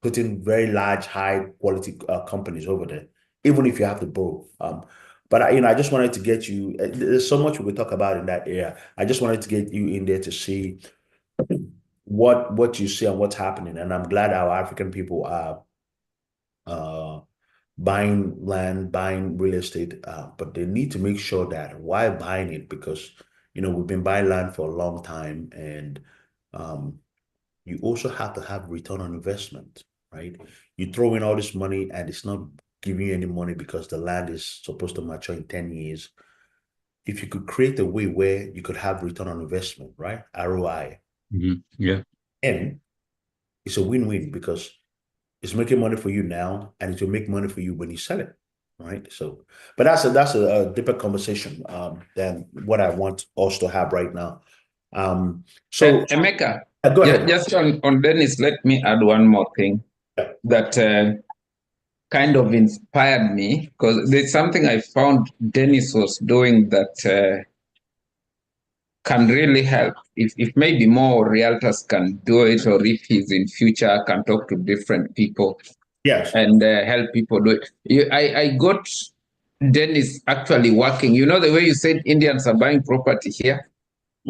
putting very large, high quality companies over there, even if you have to borrow. But I just wanted to get you. There's so much we could talk about in that area. I just wanted to get you in there to see what you see and what's happening. And I'm glad our African people are buying land, buying real estate, but they need to make sure that while buying it, because we've been buying land for a long time, and you also have to have return on investment, right? You throw in all this money and it's not giving you any money because the land is supposed to mature in 10 years. If you could create a way where you could have return on investment, right? ROI.
Yeah.
And it's a win-win because it's making money for you now and it will make money for you when you sell it, right? So, but that's a deeper conversation than what I want us to have right now. So
Emeka,
go ahead.
just on Dennis, let me add one more thing that kind of inspired me, because there's something I found Dennis was doing that can really help. If maybe more realtors can do it, or if he's in future can talk to different people,
yes,
and help people do it. I got Dennis actually working. The way you said Indians are buying property here.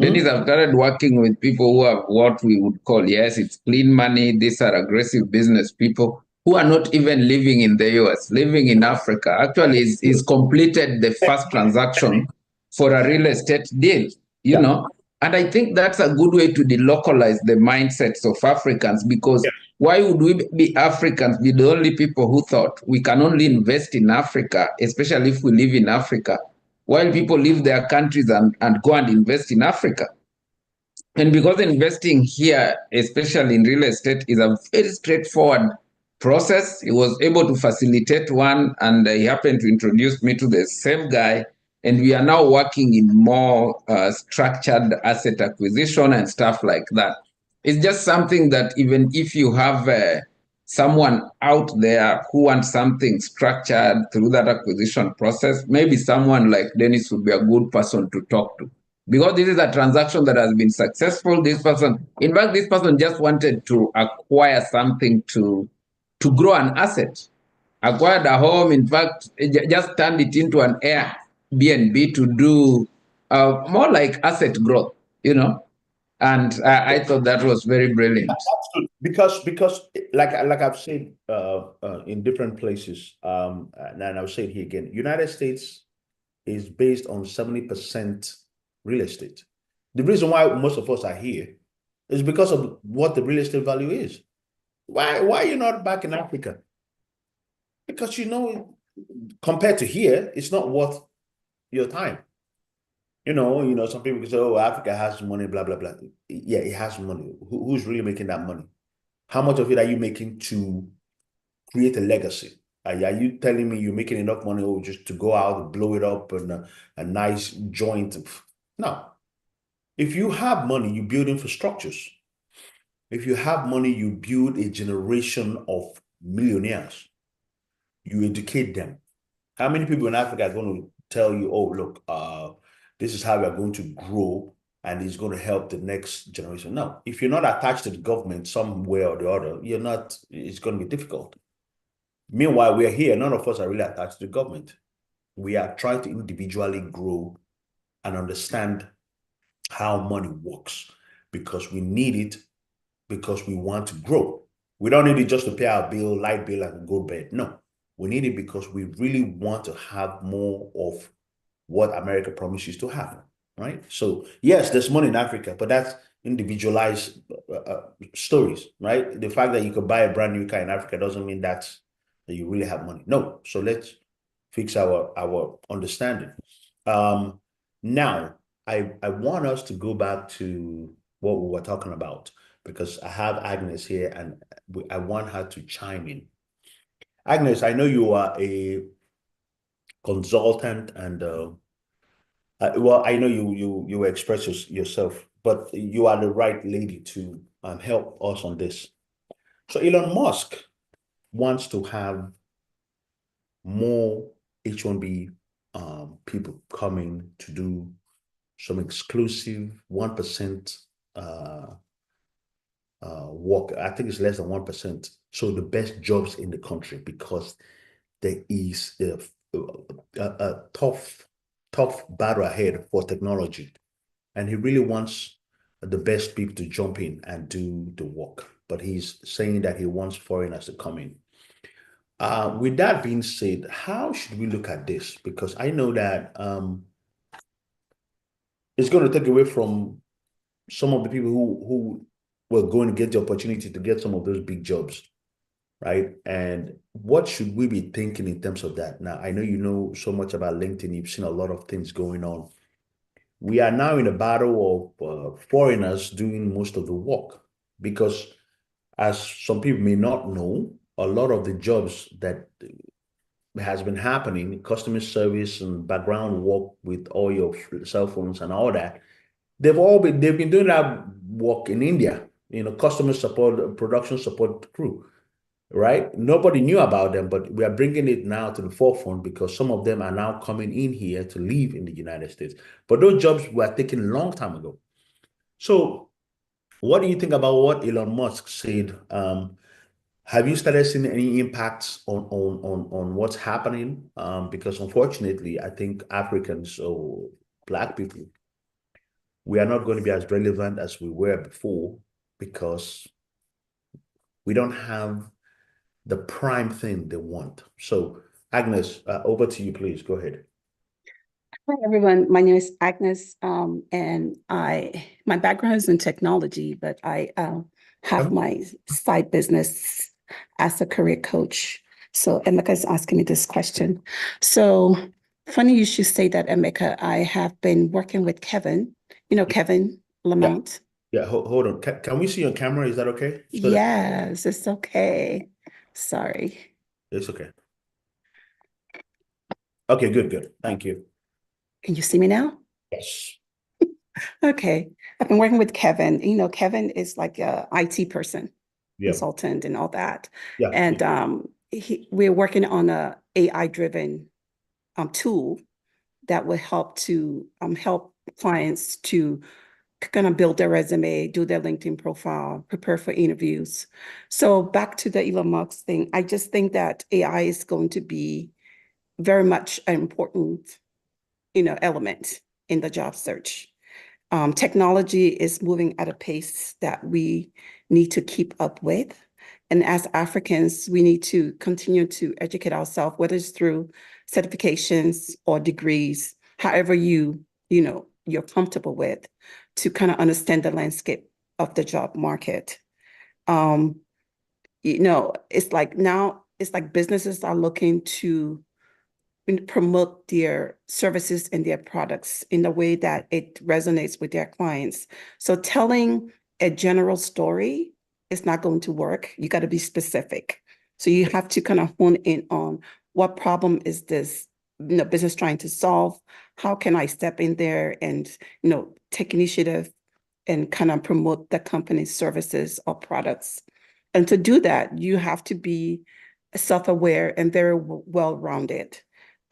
Dennis have started working with people who have what we would call, yes, it's clean money. These are aggressive business people who are not even living in the US, living in Africa. Actually, he's completed the first transaction for a real estate deal, And I think that's a good way to delocalize the mindsets of Africans, because why would we be Africans be the only people who thought we can only invest in Africa, especially if we live in Africa, while people leave their countries and go and invest in Africa? And because investing here, especially in real estate, is a very straightforward process, he was able to facilitate one, and he happened to introduce me to the same guy. And we are now working in more structured asset acquisition and stuff like that. It's just something that even if you have someone out there who wants something structured through that acquisition process, maybe someone like Dennis would be a good person to talk to. Because this is a transaction that has been successful. This person just wanted to acquire something to grow an asset. Acquired a home, in fact, just turned it into an Airbnb to do more like asset growth, And I thought that was very brilliant.
Because like I've said in different places, and I'll say it here again, United States is based on 70% real estate. The reason why most of us are here is because of what the real estate value is. Why are you not back in Africa? Because compared to here, it's not worth your time. Some people can say, "Oh, Africa has money, blah blah blah." Yeah, it has money. Who's really making that money? How much of it are you making to create a legacy? Are you telling me you're making enough money just to go out and blow it up and a nice joint? No. If you have money, you build infrastructures. If you have money, you build a generation of millionaires. You educate them. How many people in Africa are going to tell you, "Oh, look, this is how we are going to grow and it's going to help the next generation. No, if you're not attached to the government some way or the other, you're not, it's going to be difficult. Meanwhile, we're here, none of us are really attached to the government. We are trying to individually grow and understand how money works, because we need it, because we want to grow. We don't need it just to pay our bill, light bill, and go to bed. No, we need it because we really want to have more of what America promises to have, right? So yes, there's money in Africa, but that's individualized stories, right? The fact that you could buy a brand new car in Africa doesn't mean that you really have money. No, so let's fix our understanding. Now, I want us to go back to what we were talking about, because I have Agnes here and I want her to chime in. Agnes, I know you are a consultant and well, I know you express yourself, but you are the right lady to help us on this. So Elon Musk wants to have more H-1B people coming to do some exclusive 1% work. I think it's less than 1%. So the best jobs in the country, because there is a tough battle ahead for technology. And he really wants the best people to jump in and do the work. But he's saying that he wants foreigners to come in. With that being said, how should we look at this? Because I know that it's going to take away from some of the people who were going to get the opportunity to get some of those big jobs, right? And what should we be thinking in terms of that? Now, I know you know so much about LinkedIn. You've seen a lot of things going on. We are now in a battle of foreigners doing most of the work, because as some people may not know, a lot of the jobs that has been happening, customer service and background work with all your cell phones and all that, they've been doing that work in India, customer support, production support crew, right? Nobody knew about them, but we are bringing it now to the forefront because some of them are now coming in here to live in the United States. But those jobs were taken a long time ago. So what do you think about what Elon Musk said? Have you started seeing any impacts on what's happening? Because unfortunately, I think Africans or Black people, we are not going to be as relevant as we were before, because we don't have the prime thing they want. So Agnes, over to you, please. Go ahead.
Hi, everyone. My name is Agnes, and my background is in technology, but I have my side business as a career coach. So Emeka is asking me this question. So funny you should say that, Emeka. I have been working with Kevin, Kevin Lamont.
Yeah, hold on. Can we see on camera? Is that okay?
Yes, it's okay. Sorry.
It's okay. Okay, good. Thank you.
Can you see me now?
Yes.
Okay. I've been working with Kevin. Kevin is like a IT person, consultant and all that.
Yeah.
And we're working on a AI-driven tool that will help to help clients to kind of build their resume, do their LinkedIn profile, prepare for interviews. So back to the Elon Musk thing, I just think that AI is going to be very much an important, element in the job search. Technology is moving at a pace that we need to keep up with. And as Africans, we need to continue to educate ourselves, whether it's through certifications or degrees, however you're comfortable with, to kind of understand the landscape of the job market. It's like businesses are looking to promote their services and their products in a way that it resonates with their clients. So telling a general story is not going to work. You got to be specific. So you have to kind of hone in on what problem is this business trying to solve? How can I step in there and take initiative and kind of promote the company's services or products? And to do that, you have to be self-aware and very well-rounded.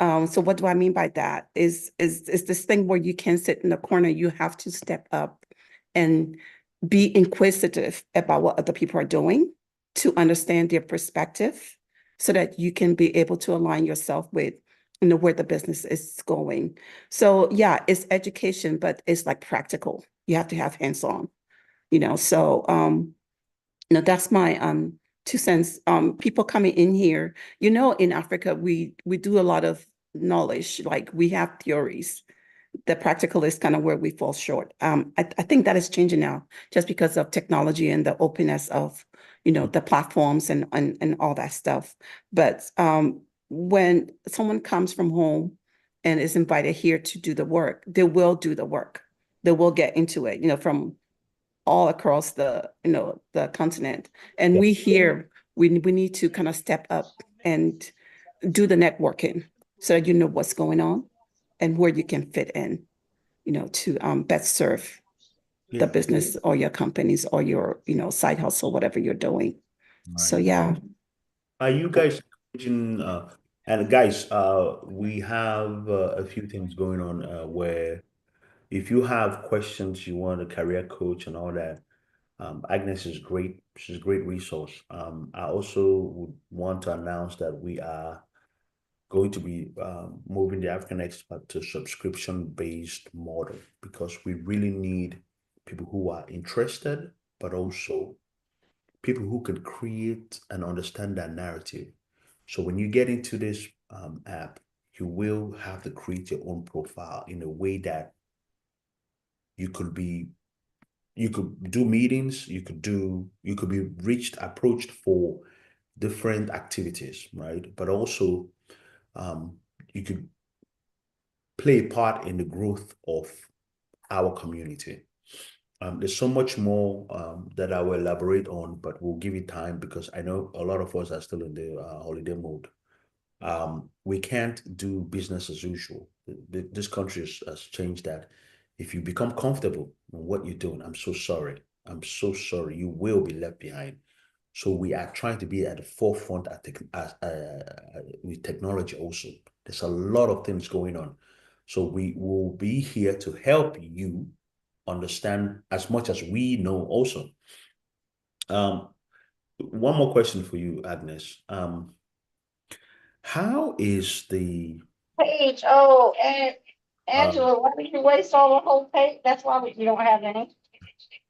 So what do I mean by that? Is this thing where you can sit in the corner, you have to step up and be inquisitive about what other people are doing to understand their perspective so that you can be able to align yourself with, where the business is going. So yeah, it's education, but it's like practical. You have to have hands-on, so that's my 2 cents. People coming in here, in Africa, we do a lot of knowledge, like we have theories. The practical is kind of where we fall short. I think that is changing now just because of technology and the openness of, the platforms and all that stuff. But when someone comes from home and is invited here to do the work, they will do the work. They will get into it, from all across the continent. And we here, we need to kind of step up and do the networking so that you know what's going on and where you can fit in, to best serve the business or your companies or your, side hustle, whatever you're doing. So yeah.
Are you guys and guys, we have a few things going on where if you have questions, you want a career coach and all that, Agnes is great. She's a great resource. I also would want to announce that we are going to be moving the African Expert to subscription-based model because we really need people who are interested, but also people who can create and understand that narrative. So when you get into this app, you will have to create your own profile in a way that you could do meetings, you could be approached for different activities, right? But also you could play a part in the growth of our community. There's so much more that I will elaborate on, but we'll give it time because I know a lot of us are still in the holiday mode. We can't do business as usual. This country has changed that. If you become comfortable in what you're doing, I'm so sorry. I'm so sorry. You will be left behind. So we are trying to be at the forefront with technology also. There's a lot of things going on. So we will be here to help you understand as much as we know also. One more question for you, Agnes. How is the
page? Oh, and Angela, why did you waste all the whole page? That's why you don't have any.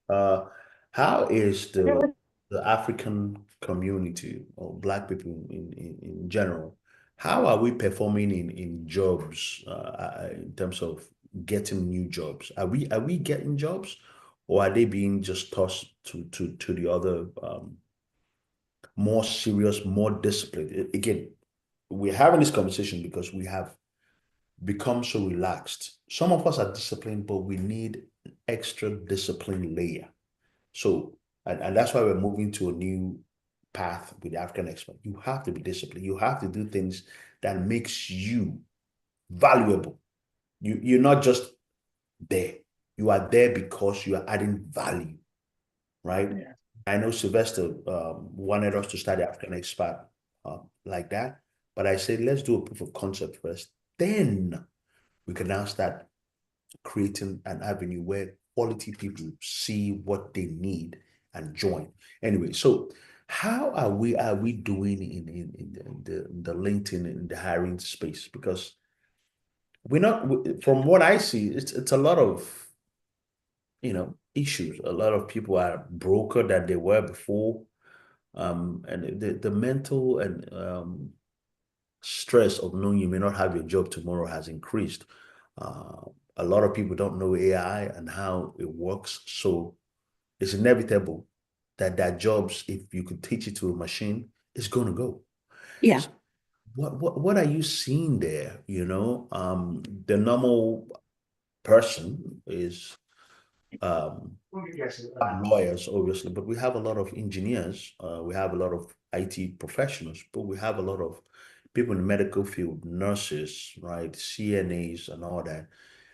How is the African community or Black people in general? How are we performing in jobs in terms of getting new jobs? Are we getting jobs, or are they being just tossed to the other more serious, more disciplined? Again, we're having this conversation because we have become so relaxed. Some of us are disciplined, but we need an extra discipline layer. So, and that's why we're moving to a new path with the African Expert. You have to be disciplined. You have to do things that makes you valuable. You're not just there. You are there because you are adding value, right? Yeah. I know Sylvester wanted us to start the African Expert like that, but I said, let's do a proof of concept first. Then we can now start creating an avenue where quality people see what they need and join. Anyway, so how are we doing in the LinkedIn in the hiring space? Because we're not, from what I see, it's a lot of issues. A lot of people are broker than they were before, and the mental and stress of knowing you may not have your job tomorrow has increased. A lot of people don't know AI and how it works. So it's inevitable that jobs, if you could teach it to a machine, is going to go.
Yeah.
So what are you seeing there? The normal person is lawyers, obviously, but we have a lot of engineers. We have a lot of IT professionals, but we have a lot of people in the medical field, nurses, right, CNAs and all that.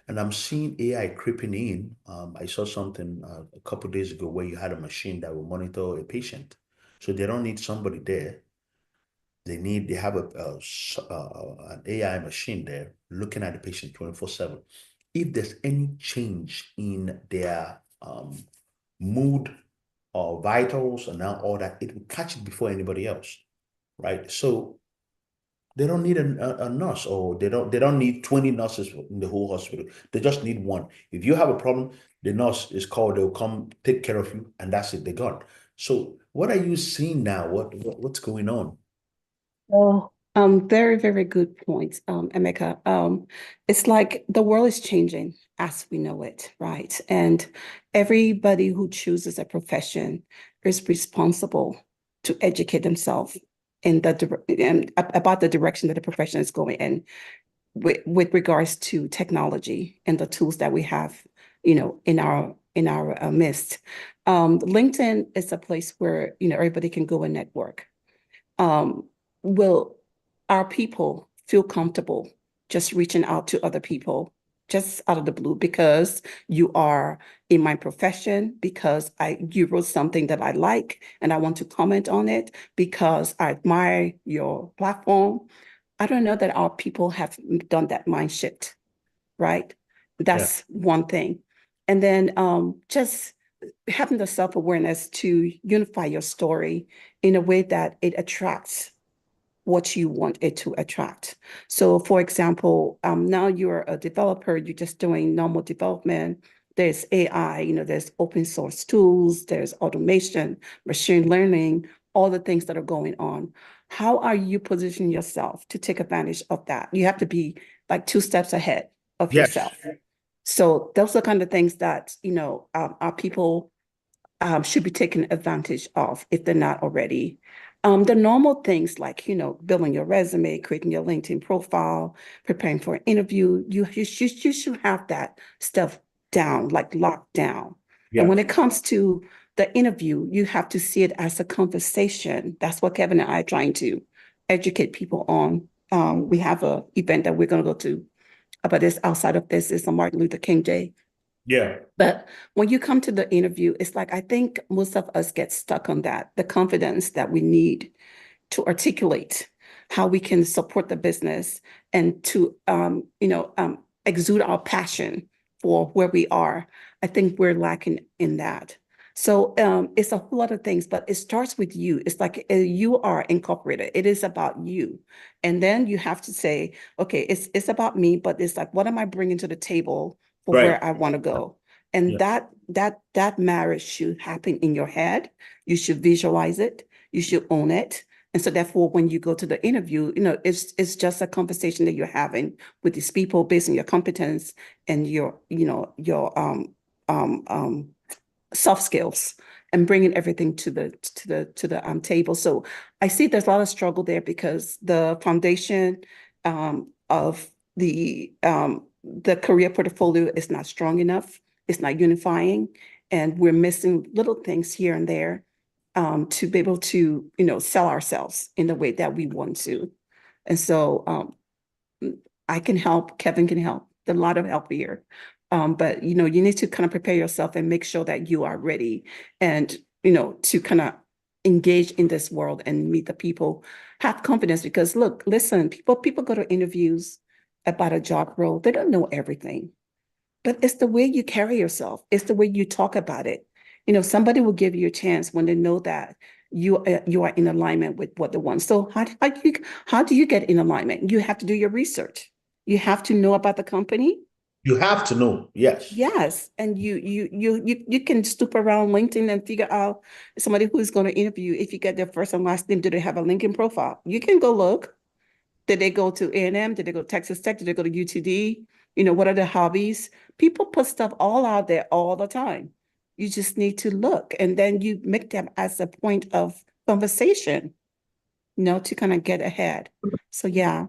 And I'm seeing AI creeping in. I saw something a couple of days ago where you had a machine that will monitor a patient. So they don't need somebody there. they have an AI machine there looking at the patient 24/7. If there's any change in their mood or vitals and now all that, it will catch it before anybody else, right? So they don't need a nurse, or they don't need 20 nurses in the whole hospital. They just need one. If you have a problem, the nurse is called, they'll come take care of you, and that's it, they're gone. So what are you seeing now? What's going on?
Oh, very, very good point, Emeka. It's like the world is changing as we know it, right? And everybody who chooses a profession is responsible to educate themselves in about the direction that the profession is going in with regards to technology and the tools that we have, in our midst. LinkedIn is a place where, everybody can go and network. Will our people feel comfortable just reaching out to other people just out of the blue because you are in my profession, because you wrote something that I like and I want to comment on it, because I admire your platform? I don't know that our people have done that mind shift, right? That's one thing. And then just having the self-awareness to unify your story in a way that it attracts what you want it to attract. So for example, now you're a developer, you're just doing normal development. There's AI, there's open source tools, there's automation, machine learning, all the things that are going on. How are you positioning yourself to take advantage of that? You have to be like 2 steps ahead of yourself. So those are kind of things that, our people should be taken advantage of if they're not already. The normal things like, building your resume, creating your LinkedIn profile, preparing for an interview, you should have that stuff down, like locked down. And when it comes to the interview, you have to see it as a conversation. That's what Kevin and I are trying to educate people on. We have an event that we're going to go to about this. Outside of this is a Martin Luther King Day.
Yeah.
But when you come to the interview, it's like, I think most of us get stuck on that, the confidence that we need to articulate how we can support the business and to, exude our passion for where we are. I think we're lacking in that. So it's a whole lot of things, but it starts with you. It's like you are incorporated. It is about you. And then you have to say, okay, it's about me, but it's like, what am I bringing to the table for where I want to go? And that marriage should happen in your head. You should visualize it. You should own it. And so therefore, when you go to the interview, it's just a conversation that you're having with these people based on your competence and your soft skills, and bringing everything to the table. So I see there's a lot of struggle there because the foundation of the career portfolio is not strong enough. It's not unifying, and we're missing little things here and there to be able to, sell ourselves in the way that we want to. And so I can help, Kevin can help, there's a lot of help here. But, you need to kind of prepare yourself and make sure that you are ready and, to kind of engage in this world and meet the people, have confidence, because look, listen, people go to interviews about a job role. They don't know everything, but it's the way you carry yourself. It's the way you talk about it. Somebody will give you a chance when they know that you are in alignment with what they want. So how do you get in alignment? You have to do your research. You have to know about the company.
You have to know, yes.
Yes, and you can stoop around LinkedIn and figure out somebody who's going to interview. If you get their first and last name, do they have a LinkedIn profile? You can go look. Did they go to A&M? Did they go to Texas Tech? Did they go to UTD? What are their hobbies? People put stuff all out there all the time. You just need to look, and then you make them as a point of conversation, to kind of get ahead. So yeah.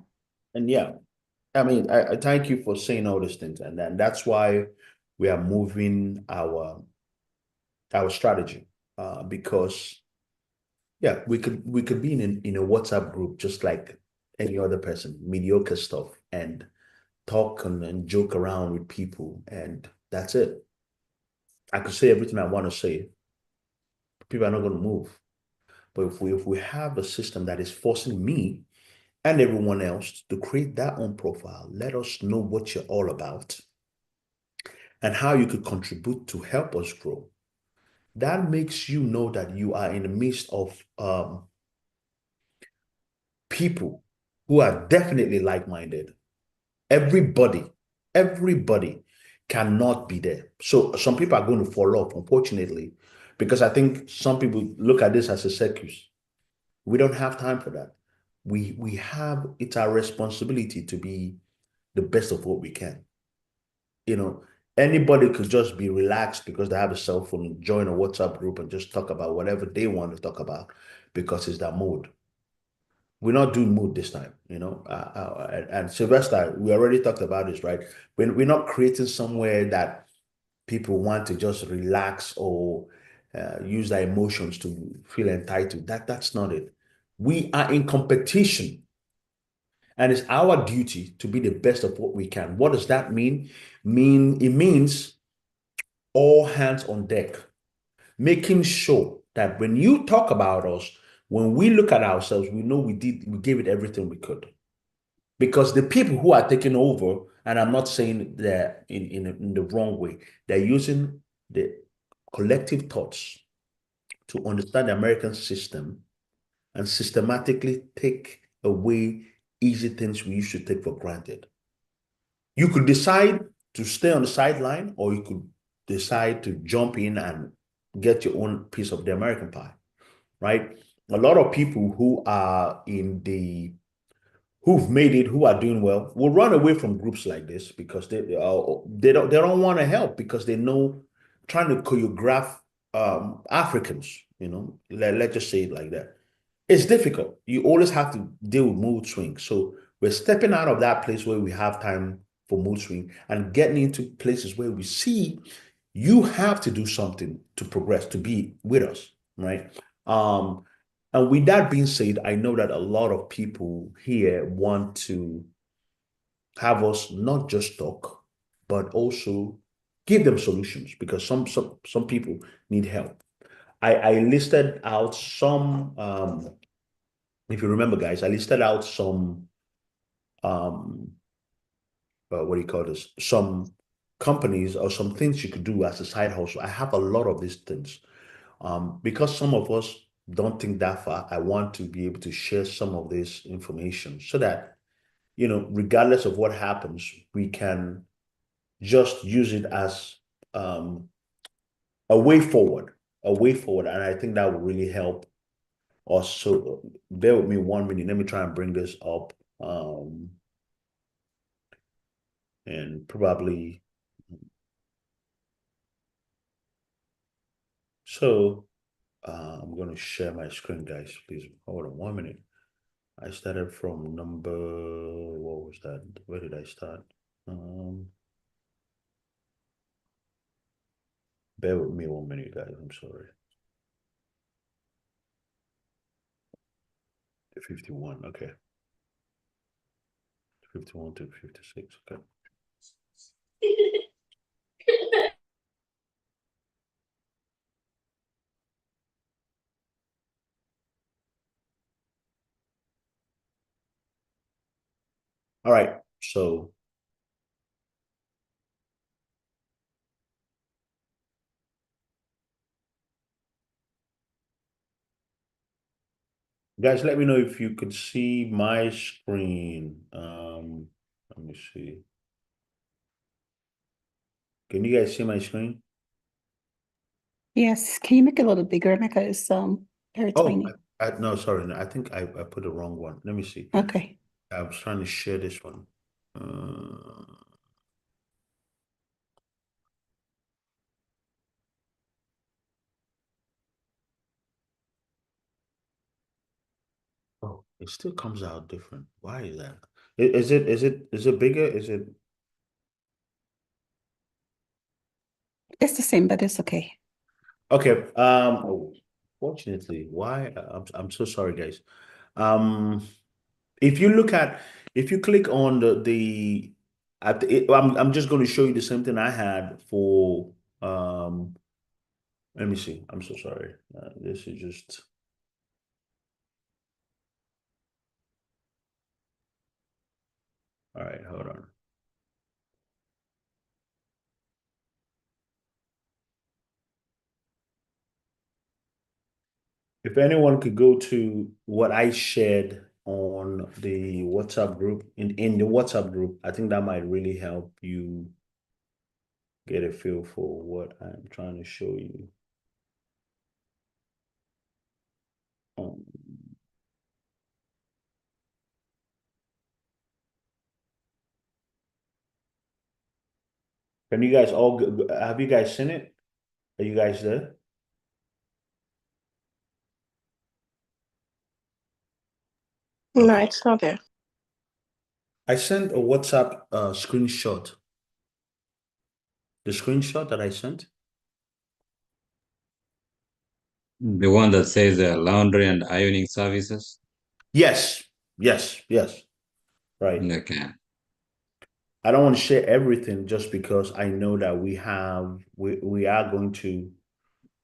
And I mean, I thank you for saying all these things, and then that's why we are moving our strategy, because we could be in a WhatsApp group just like any other person, mediocre stuff, and talk and joke around with people, and that's it. I could say everything I want to say. People are not going to move. But if we have a system that is forcing me and everyone else to create their own profile, let us know what you're all about and how you could contribute to help us grow. That makes you know that you are in the midst of people who are definitely like-minded. Everybody cannot be there. So some people are going to fall off, unfortunately, because I think some people look at this as a circus. We don't have time for that. It's our responsibility to be the best of what we can. Anybody could just be relaxed because they have a cell phone, join a WhatsApp group and just talk about whatever they want to talk about because it's their mood. We're not doing mood this time, and Sylvester, we already talked about this, right? We're not creating somewhere that people want to just relax or use their emotions to feel entitled. That's not it. We are in competition, and it's our duty to be the best of what we can. What does that mean? It means all hands on deck, making sure that when you talk about us, when we look at ourselves, we know we gave it everything we could. Because the people who are taking over, and I'm not saying that in the wrong way, they're using the collective thoughts to understand the American system and systematically take away easy things we used to take for granted. You could decide to stay on the sideline, or you could decide to jump in and get your own piece of the American pie, right? A lot of people who are who've made it, who are doing well, will run away from groups like this because they don't want to help, because they know trying to choreograph Africans, let's just say it like that. It's difficult. You always have to deal with mood swings. So we're stepping out of that place where we have time for mood swing and getting into places where we see you have to do something to progress, to be with us, right? And with that being said, I know that a lot of people here want to have us not just talk, but also give them solutions, because some people need help. I listed out some, if you remember, guys, I listed out some, what do you call this? Some companies or some things you could do as a side hustle. I have a lot of these things. Because some of us don't think that far, I want to be able to share some of this information so that, regardless of what happens, we can just use it as a way forward. And I think that will really help us. So bear with me 1 minute. Let me try and bring this up. And probably, so I'm going to share my screen, guys. Please hold on 1 minute. I started from number, what was that? Where did I start? Bear with me 1 minute, guys. I'm sorry. 51, okay. 51 to 56, okay. All right, so guys, let me know if you could see my screen. Let me see. Can you guys see my screen?
Yes, can you make it a little bigger because very tiny?
No, sorry, I think I put the wrong one. Let me see.
Okay.
I was trying to share this one. Oh, it still comes out different. Why is that? Is it bigger? Is it?
It's the same, but it's okay.
Okay. Fortunately, why? I'm so sorry, guys. If you click on I'm just going to show you the same thing I had for let me see. I'm so sorry. This is just All right, hold on. If anyone could go to what I shared on the WhatsApp group, in the WhatsApp group, I think that might really help you get a feel for what I'm trying to show you. Can you guys all, have you guys seen it? Are you guys there?
No, it's not there.
I sent a WhatsApp screenshot. The screenshot that I sent.
The one that says laundry and ironing services?
Yes, yes, yes. Right.
Okay.
I don't want to share everything just because I know that we are going to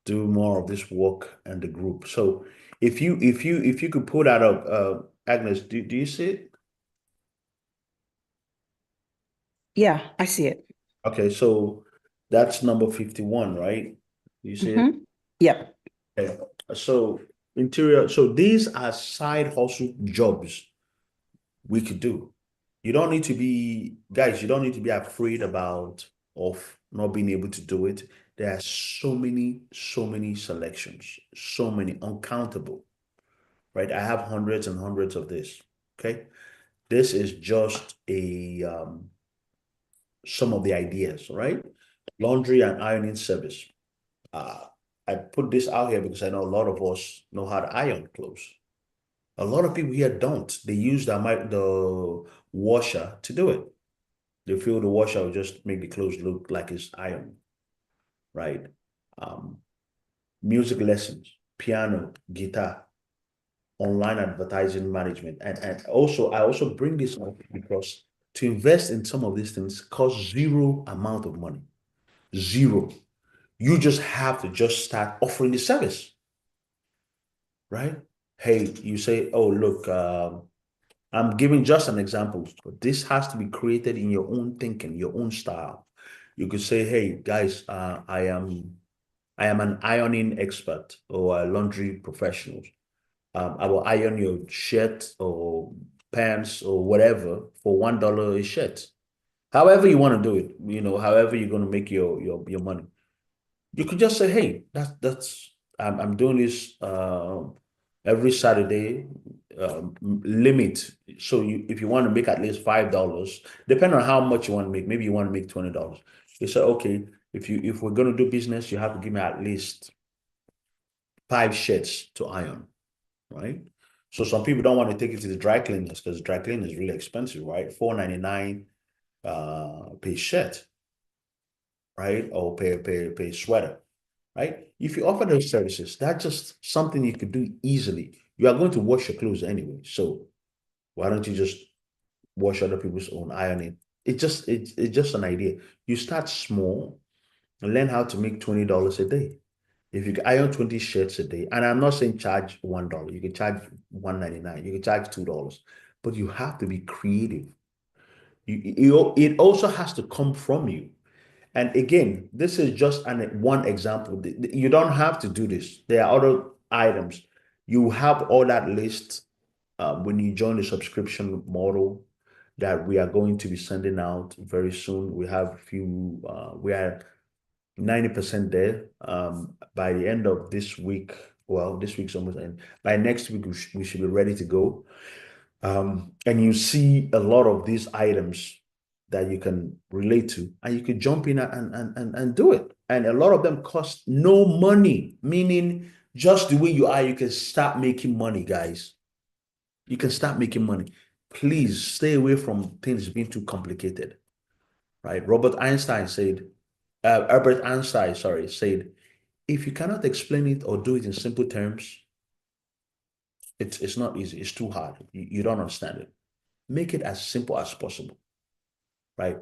do more of this work and the group. So if you could pull that up, Agnes, do you see it?
Yeah, I see it.
Okay, so that's number 51, right? You see it?
Yep.
Okay. So these are side hustle jobs we could do. You don't need to be, guys, you don't need to be afraid of not being able to do it. There are so many selections, so many, uncountable, right? I have hundreds and hundreds of this, okay? This is just some of the ideas, right? Laundry and ironing service. I put this out here because I know a lot of us know how to iron clothes. A lot of people here don't. They use the washer to do it. They feel the washer will just make the clothes look like it's iron, right? Music lessons, piano, guitar, online advertising management. And also, I also bring this up because to invest in some of these things costs zero amount of money. Zero. You just have to just start offering the service, right? Hey, you say, oh, look, I'm giving just an example, but this has to be created in your own thinking, your own style. You could say, hey, guys, I am an ironing expert or a laundry professional. I will iron your shirt or pants or whatever for $1 a shirt. However you want to do it, however you're going to make your money. You could just say, hey, I'm doing this every Saturday, limit. So if you want to make at least $5, depending on how much you want to make, maybe you want to make $20. You say, okay, if we're going to do business, you have to give me at least 5 shirts to iron, right? So some people don't want to take it to the dry cleaners because dry cleaning is really expensive, right? $4.99 per shirt, right? Or per sweater, right? If you offer those services, that's just something you could do easily. You are going to wash your clothes anyway, so why don't you just wash other people's own ironing? It's just an idea. You start small and learn how to make $20 a day. If you iron 20 shirts a day, and I'm not saying charge $1, you can charge $1.99, you can charge $2, but you have to be creative. It also has to come from you. And again, this is just one example. You don't have to do this. There are other items. You have all that list when you join the subscription model that we are going to be sending out very soon. We have a few, we are 90% there. By the end of this week, well, this week's almost end. By next week, we should be ready to go. And you see a lot of these items that you can relate to, and you can jump in and do it. And a lot of them cost no money, meaning just the way you are, you can start making money, guys. You can start making money. Please stay away from things being too complicated, right? Albert Einstein, said, if you cannot explain it or do it in simple terms, it's not easy. It's too hard. You don't understand it. Make it as simple as possible, right?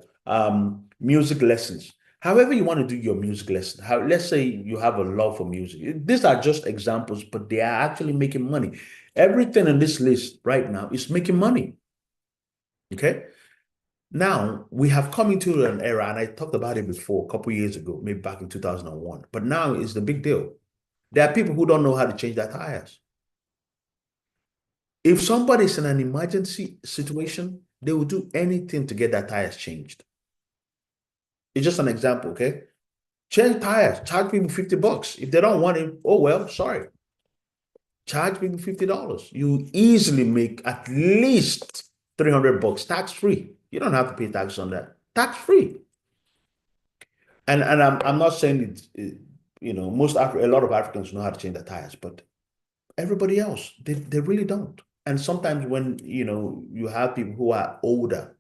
Music lessons. However you want to do your music lesson. Let's say you have a love for music. These are just examples, but they are actually making money. Everything in this list right now is making money. Okay. Now we have come into an era, and I talked about it before a couple years ago, maybe back in 2001, but now it's the big deal. There are people who don't know how to change their tires. If somebody's in an emergency situation, they will do anything to get their tires changed. It's just an example, okay? Change tires, charge people $50. If they don't want it, oh well, sorry. Charge people $50. You easily make at least $300 tax-free. You don't have to pay tax on that. Tax-free. And I'm not saying it, you know, a lot of Africans know how to change their tires, but everybody else, they really don't. And sometimes when, you know, you have people who are older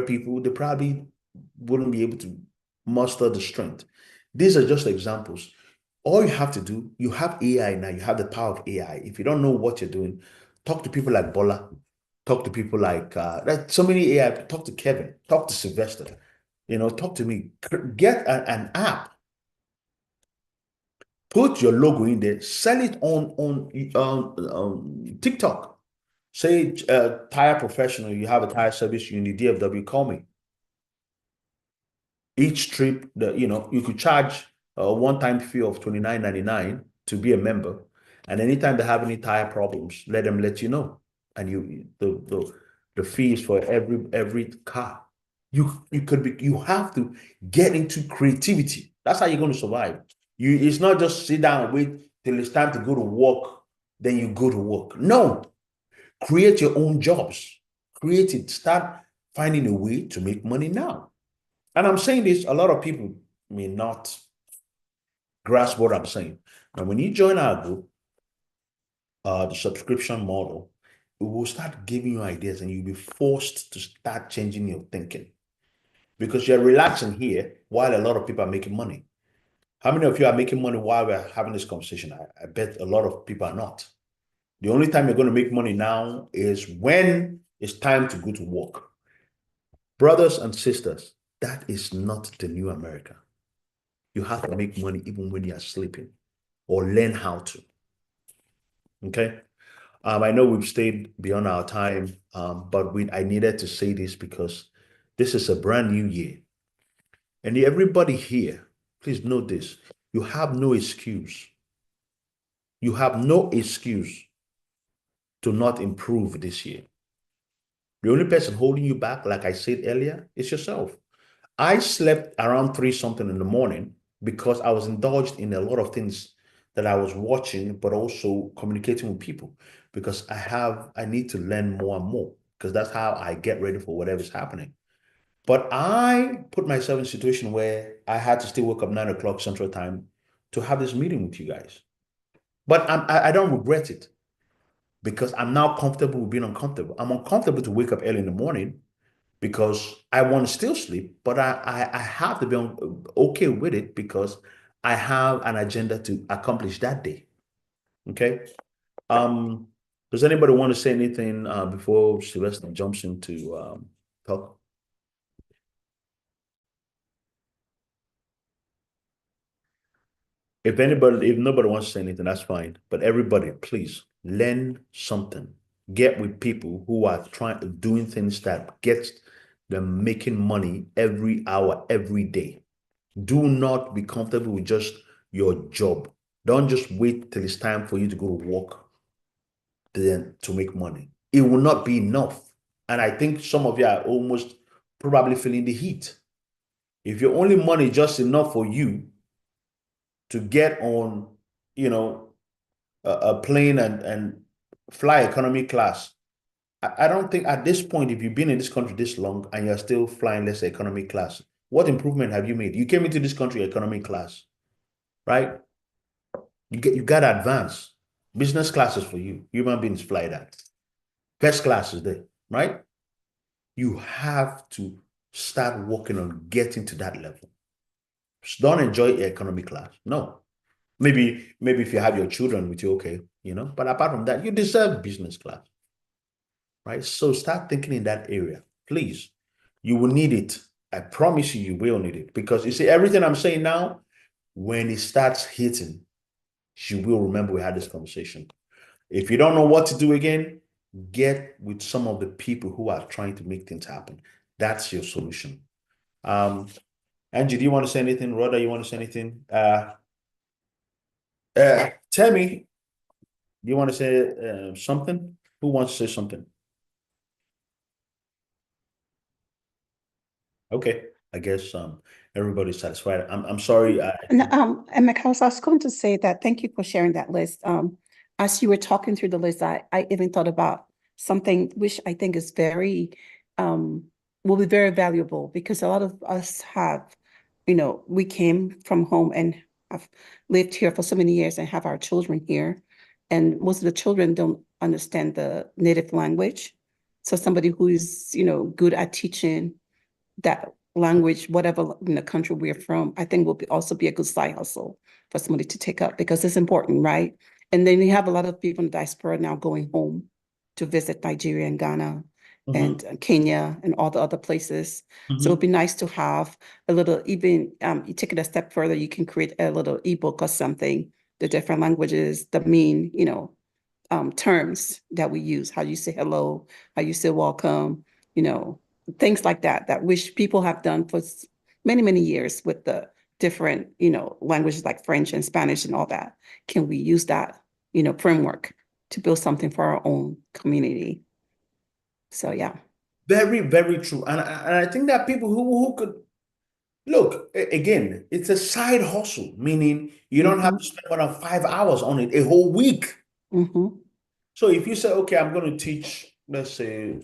people, they probably wouldn't be able to muster the strength. These are just examples. All you have to do, you have AI now, you have the power of AI. If you don't know what you're doing, talk to people like Bola, talk to people like, so many AI, talk to Kevin, talk to Sylvester, you know, talk to me, get an app. Put your logo in there, sell it on TikTok. Say, tire professional, you have a tire service, you need DFW, call me. Each trip, you know, you could charge a one-time fee of $29.99 to be a member. And anytime they have any tire problems, let them let you know. And the fee is for every car. You have to get into creativity. That's how you're going to survive. It's not just sit down and wait till it's time to go to work, then you go to work. No, create your own jobs. Create it. Start finding a way to make money now. And I'm saying this, a lot of people may not grasp what I'm saying. And when you join our group, the subscription model, it will start giving you ideas and you'll be forced to start changing your thinking. Because you're relaxing here while a lot of people are making money. How many of you are making money while we're having this conversation? I bet a lot of people are not. The only time you're going to make money now is when it's time to go to work. Brothers and sisters, that is not the new America. You have to make money even when you are sleeping or learn how to. Okay? I know we've stayed beyond our time, but I needed to say this because this is a brand new year. And everybody here, please note this. You have no excuse. You have no excuse to not improve this year. The only person holding you back, like I said earlier, is yourself. I slept around 3-something in the morning because I was indulged in a lot of things that I was watching, but also communicating with people because I need to learn more and more because that's how I get ready for whatever's happening. But I put myself in a situation where I had to still wake up 9 o'clock Central Time to have this meeting with you guys. But I don't regret it because I'm now comfortable with being uncomfortable. I'm uncomfortable to wake up early in the morning because I want to still sleep, but I have to be okay with it because I have an agenda to accomplish that day. Okay. Does anybody want to say anything before Sylvester jumps into talk? If nobody wants to say anything, that's fine. But everybody, please learn something. Get with people who are doing things that gets them making money every hour, every day. Do not be comfortable with just your job. Don't just wait till it's time for you to go to work then to make money. It will not be enough. And I think some of you are almost probably feeling the heat. If your only money is just enough for you to get on, you know, a plane and fly economy class, I don't think at this point, if you've been in this country this long and you're still flying, let's say, economy class, what improvement have you made? You came into this country economy class, right? You got to advance. Business classes for you. Human beings fly that. First class is there, right? You have to start working on getting to that level. Just don't enjoy economy class. No. Maybe if you have your children with you, okay, you know, but apart from that, you deserve business class, right? So start thinking in that area, please. You will need it. I promise you will need it because you see, everything I'm saying now, when it starts hitting, you will remember we had this conversation. If you don't know what to do again, get with some of the people who are trying to make things happen. That's your solution. Angie, do you want to say anything? Rhoda, you want to say anything? Tammy, do you want to say something? Who wants to say something? Okay, I guess everybody's satisfied. I'm sorry.
And Mikhail, I was going to say that thank you for sharing that list. As you were talking through the list, I even thought about something which I think is very will be very valuable, because a lot of us have, we came from home and have lived here for so many years and have our children here. And most of the children don't understand the native language. So somebody who is, good at teaching that language, whatever country we're from, I think will also be a good side hustle for somebody to take up, because it's important, right? And then you have a lot of people in the diaspora now going home to visit Nigeria and Ghana and Kenya and all the other places. So it'd be nice to have a little, even you take it a step further, you can create a little ebook or something, the different languages, the main, terms that we use, how you say hello, how you say welcome, things like that which people have done for many, many years with the different, languages like French and Spanish and all that. Can we use that, framework to build something for our own community? So, yeah.
Very, very true. And I think that people who could look, again, it's a side hustle, meaning you don't have to spend more than 5 hours on it a whole week. So if you say, okay, I'm going to teach, let's say,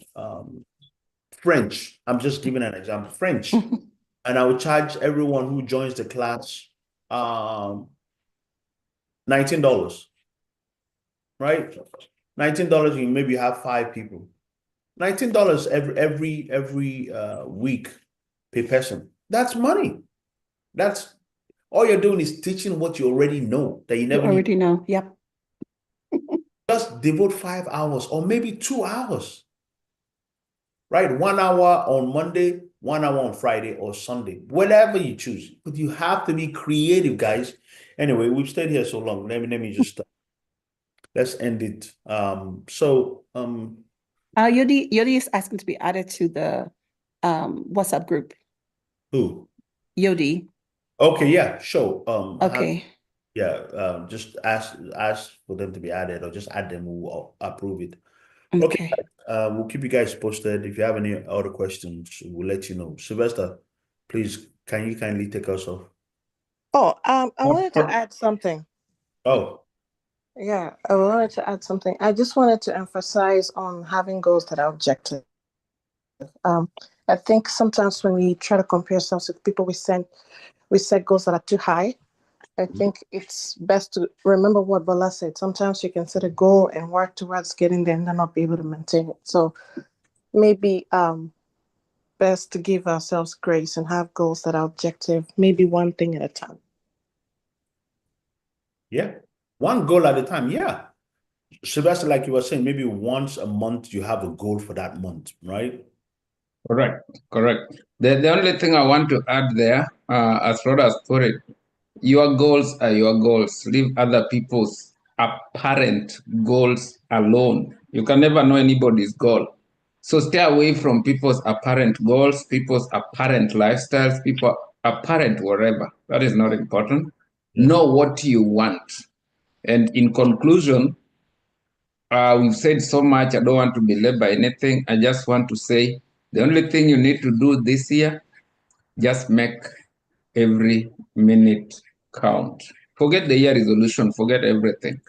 French, I'm just giving an example, French, and I will charge everyone who joins the class $19, right? $19, you maybe have 5 people. $19 every week per person. That's money. That's all you're doing is teaching what you already know that you never
already know. Yep.
Just devote 5 hours or maybe 2 hours. Right? 1 hour on Monday, 1 hour on Friday or Sunday, whatever you choose. But you have to be creative, guys. Anyway, we've stayed here so long. Let me just let's end it.
Yodi is asking to be added to the WhatsApp group.
Who?
Yodi.
Okay, yeah, sure.
Okay.
Just ask for them to be added, or just add them. We'll approve it.
Okay.
We'll keep you guys posted. If you have any other questions, we'll let you know. Sylvester, please, can you kindly take us off?
Oh, I wanted to add something.
Oh.
Yeah, I wanted to add something. I just wanted to emphasize on having goals that are objective. I think sometimes when we try to compare ourselves with people, we set goals that are too high. I think it's best to remember what Bola said. Sometimes you can set a goal and work towards getting there and then not be able to maintain it. So maybe best to give ourselves grace and have goals that are objective, maybe one thing at a time.
Yeah, one goal at a time. Yeah. Sylvester, like you were saying, maybe once a month you have a goal for that month, right?
Correct. The only thing I want to add there, as Rhoda has put it, your goals are your goals. Leave other people's apparent goals alone. You can never know anybody's goal. So stay away from people's apparent goals, people's apparent lifestyles, people apparent whatever. That is not important. Know what you want. And in conclusion, we've said so much. I don't want to belabor anything. I just want to say the only thing you need to do this year, just make every minute count. Forget the year resolution, forget everything.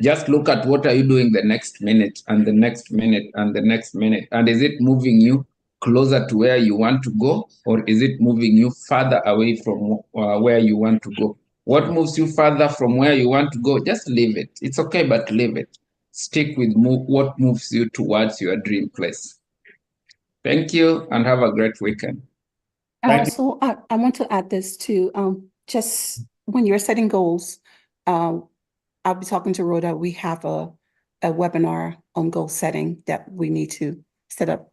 Just look at what are you doing the next minute and the next minute and the next minute. And is it moving you closer to where you want to go, or is it moving you further away from where you want to go? What moves you further from where you want to go, just leave it. It's okay, but leave it. Stick with what moves you towards your dream place. Thank you and have a great weekend.
Also, I want to add this too. Just when you're setting goals, I'll be talking to Rhoda. We have a webinar on goal setting that we need to set up,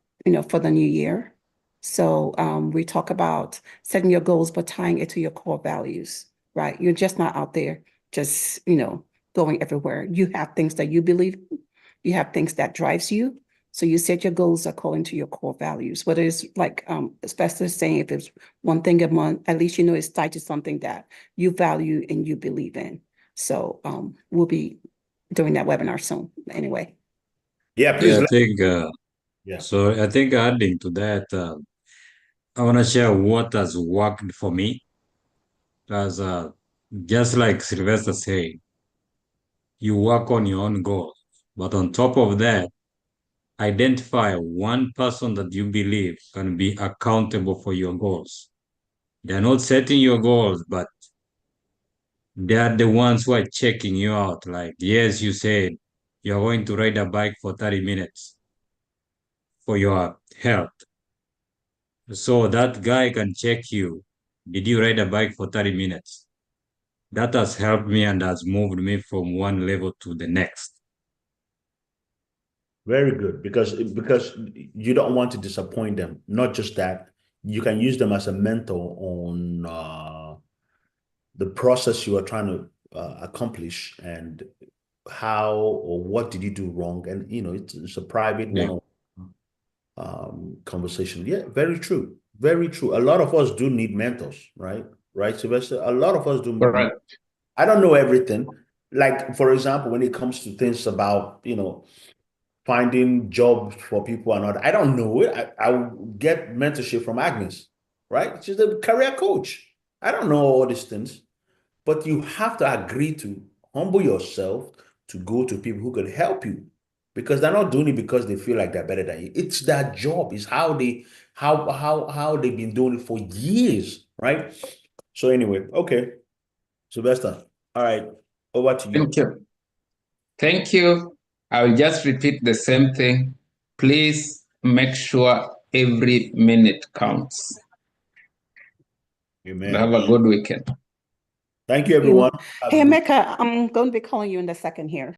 for the new year. So we talk about setting your goals, but tying it to your core values, right? You're just not out there just, going everywhere. You have things that you believe, you have things that drives you, So you set your goals according to your core values, whether it's like, especially saying if it's one thing a month, at least you know it's tied to something that you value and you believe in. So we'll be doing that webinar soon anyway.
Yeah, please.
Yeah, I think,
Yeah.
so I think adding to that, I want to share what has worked for me. As just like Sylvester said, you work on your own goals, but on top of that, identify one person that you believe can be accountable for your goals. They're not setting your goals, but they're the ones who are checking you out. Like, yes, you said you're going to ride a bike for 30 minutes for your health. So that guy can check you. Did you ride a bike for 30 minutes? That has helped me and has moved me from one level to the next.
Very good, because you don't want to disappoint them. Not just that, you can use them as a mentor on the process you are trying to accomplish and how or what did you do wrong. And it's a private one-on-one conversation. Yeah, very true. Very true. A lot of us do need mentors, right? Right, Sylvester? A lot of us do.
Correct.
I don't know everything. Like, for example, when it comes to things about, finding jobs for people and all that, I don't know it. I will get mentorship from Agnes, right? She's a career coach. I don't know all these things, but you have to agree to humble yourself to go to people who could help you, because they're not doing it because they feel like they're better than you. It's their job. It's how they've been doing it for years, right? So anyway, okay, Sylvester. All right, over to you.
Thank you. Thank you. I will just repeat the same thing. Please make sure every minute counts.
Amen.
Have a good weekend.
Thank you, everyone.
Hey, Emeka, I'm going to be calling you in a second here.